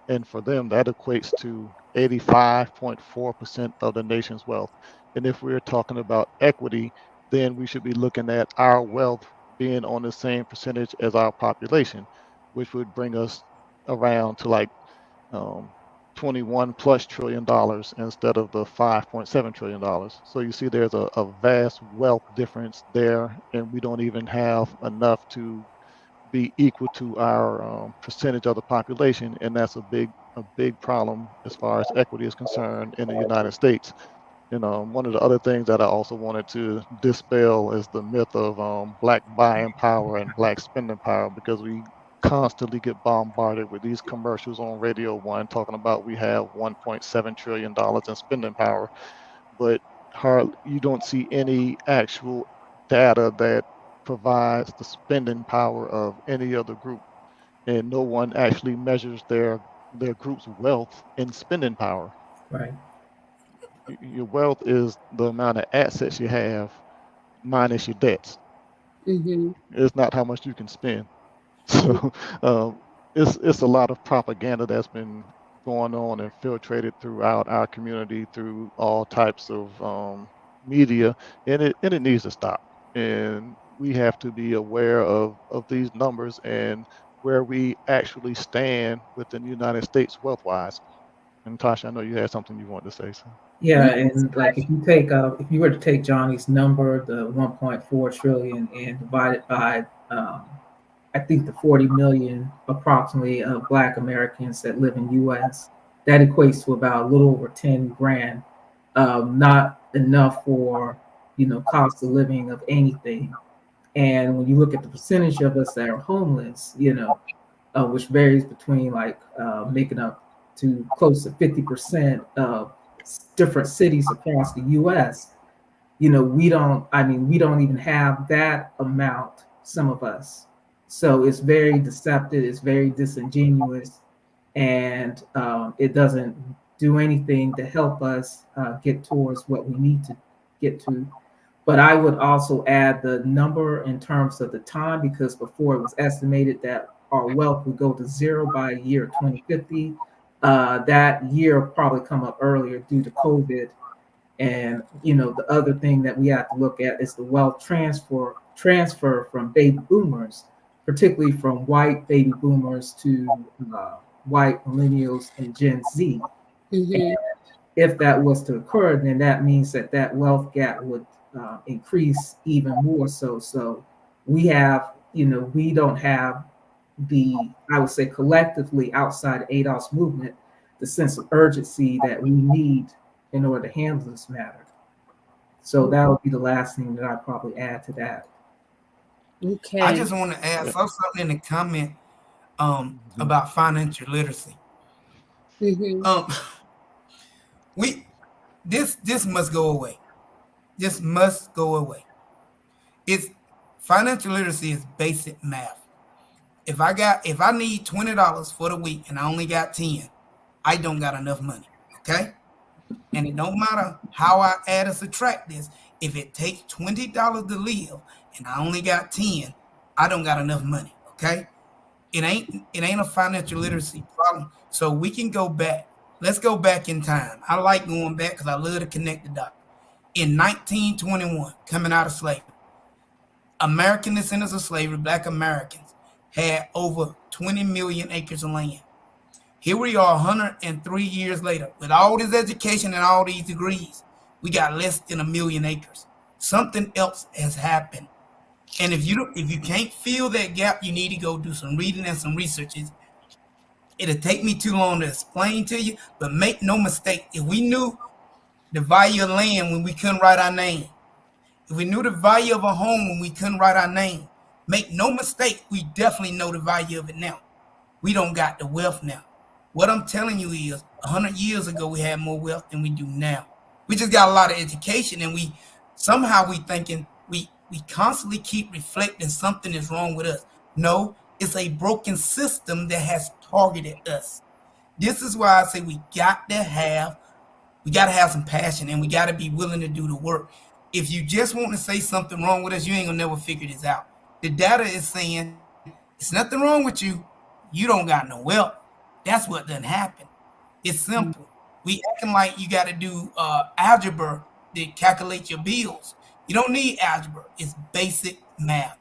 And for them, that equates to 85.4% of the nation's wealth. And if we're talking about equity, then we should be looking at our wealth being on the same percentage as our population, which would bring us around to like 21 plus trillion dollars instead of the $5.7 trillion. So you see there's a vast wealth difference there, and we don't even have enough to be equal to our percentage of the population, and that's a big problem as far as equity is concerned in the United States. And one of the other things that I also wanted to dispel is the myth of black buying power and black spending power, because we constantly get bombarded with these commercials on Radio One talking about we have $1.7 trillion in spending power, but you don't see any actual data that provides the spending power of any other group, and no one actually measures their group's wealth in spending power. Right. Your wealth is the amount of assets you have minus your debts. It's not how much you can spend. So it's a lot of propaganda that's been going on and filtrated throughout our community through all types of media, and it needs to stop. And we have to be aware of these numbers and where we actually stand within the United States wealth-wise. And Tasha, I know you had something you wanted to say. So. Yeah, and like if you were to take Johnny's number, the 1.4 trillion, and divide it by I think the 40 million approximately of Black Americans that live in U.S., that equates to about a little over 10 grand. Not enough for cost of living of anything. And when you look at the percentage of us that are homeless, which varies between making up to close to 50% of different cities across the U.S. We don't even have that amount, some of us. So it's very deceptive, it's very disingenuous, and it doesn't do anything to help us get towards what we need to get to. But I would also add the number in terms of the time, because before it was estimated that our wealth would go to zero by year 2050. That year will probably come up earlier due to COVID. And the other thing that we have to look at is the wealth transfer from baby boomers, particularly from white baby boomers to white millennials and Gen Z. And if that was to occur, then that means that wealth gap would increase even more so. So we have, we don't have I would say collectively outside of ADOS movement, the sense of urgency that we need in order to handle this matter. So that would be the last thing that I'd probably add to that. Okay. I just want to add something in the comment about financial literacy. This must go away. This must go away. Financial literacy is basic math. If I need $20 for the week and I only got 10, I don't got enough money. Okay? And it don't matter how I add or subtract this. If it takes $20 to live and I only got 10, I don't got enough money. Okay? It ain't a financial literacy problem. So we can go back. Let's go back in time. I like going back because I love to connect the dots. In 1921, coming out of slavery, American Descendants of Slavery, Black Americans, had over 20 million acres of land. Here we are 103 years later, with all this education and all these degrees, we got less than 1 million acres. Something else has happened. And if you can't fill that gap, you need to go do some reading and some researches. It'll take me too long to explain to you, but make no mistake, if we knew the value of land when we couldn't write our name, if we knew the value of a home when we couldn't write our name, make no mistake, we definitely know the value of it now. We don't got the wealth now. What I'm telling you is 100 years ago, we had more wealth than we do now. We just got a lot of education, and we thinking we constantly keep reflecting something is wrong with us. No, it's a broken system that has targeted us. This is why I say we got to have some passion, and we got to be willing to do the work. If you just want to say something wrong with us, you ain't gonna never figure this out. The data is saying it's nothing wrong with you. You don't got no wealth. That's what done happen. It's simple. We acting like you got to do algebra to calculate your bills. You don't need algebra. It's basic math.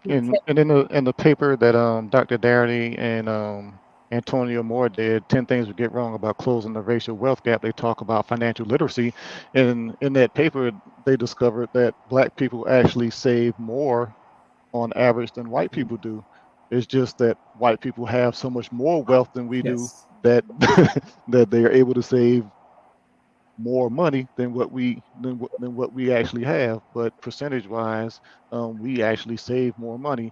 And in the paper that Dr. Darity and Antonio Moore did, 10 Things We Get Wrong About Closing the Racial Wealth Gap, they talk about financial literacy. And in that paper, they discovered that Black people actually save more on average than white people do. It's just that white people have so much more wealth than we do Yes. that that they are able to save more money than what we actually have. But percentage wise, we actually save more money.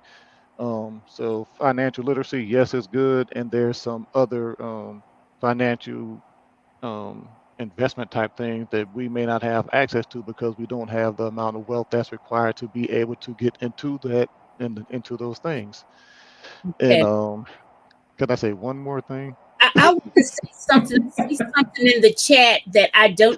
So financial literacy, yes, it's good, and there's some other financial investment type things that we may not have access to because we don't have the amount of wealth that's required to be able to get into that and into those things. And can I say one more thing? I want to say something in the chat that I do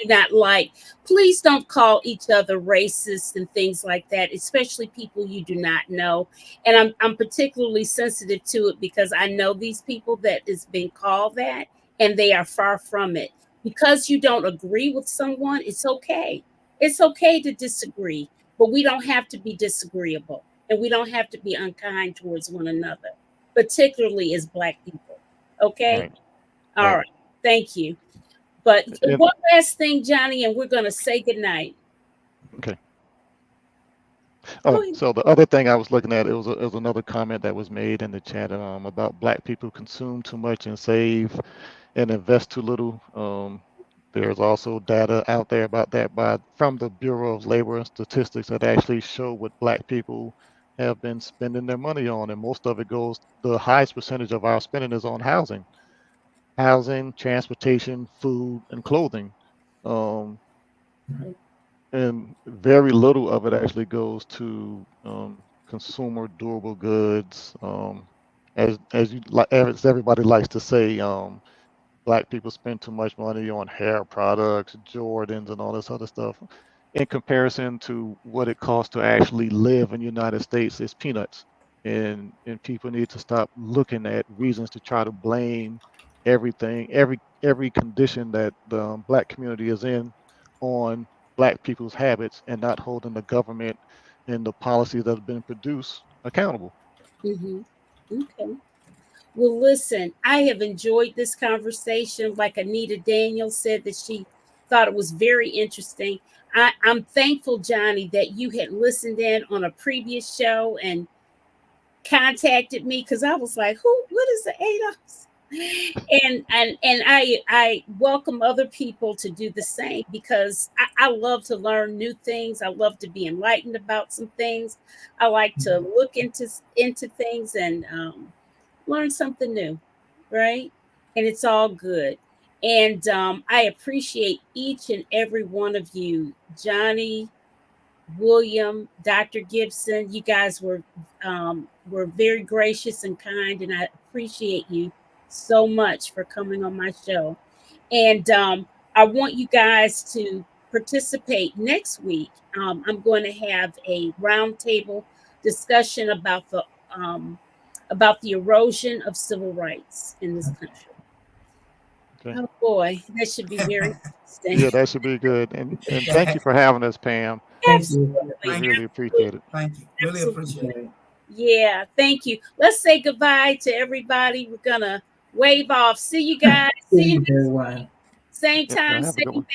not like. Please don't call each other racist and things like that, especially people you do not know. And I'm particularly sensitive to it because I know these people that is being called that, and they are far from it. Because you don't agree with someone, it's okay. It's okay to disagree, but we don't have to be disagreeable, and we don't have to be unkind towards one another, particularly as Black people. Okay. Right. All Right. right. Thank you. But And, one last thing, Johnny, and we're going to say goodnight. okay. Go Oh, ahead. so the other thing I was looking at, it was another comment that was made in the chat about Black people consume too much and save and invest too little. There's also data out there about that from the Bureau of Labor and Statistics that actually show what Black people have been spending their money on, and most of it goes. The highest percentage of our spending is on housing, transportation, food, and clothing. Um, and very little of it actually goes to consumer durable goods. As everybody likes to say, Black people spend too much money on hair products, Jordans, and all this other stuff. In comparison to what it costs to actually live in the United States, it's peanuts. And people need to stop looking at reasons to try to blame everything, every condition that the Black community is in on Black people's habits and not holding the government and the policies that have been produced accountable. Mm-hmm. Okay. Well, listen, I have enjoyed this conversation. Like Anita Daniels said, that she thought it was very interesting. I'm thankful, Johnny, that you had listened in on a previous show and contacted me because I was like, "Who? What is the ADOS?" And I welcome other people to do the same because I love to learn new things. I love to be enlightened about some things. I like to look into things and learn something new, right? And it's all good. And I appreciate each and every one of you, Johnny, William, Dr. Gibson. You guys were very gracious and kind, and I appreciate you so much for coming on my show. And I want you guys to participate next week. I'm going to have a roundtable discussion about the about the erosion of civil rights in this country. Okay. Oh boy, that should be very interesting. Yeah, that should be good. And thank you for having us, Pam. Thank you. We Absolutely. really appreciate it. Thank you. Really appreciate it. Yeah, thank you. Let's say goodbye to everybody. We're gonna wave off. See you guys. See you next everyone. same Yep, y'all time, have a good same one.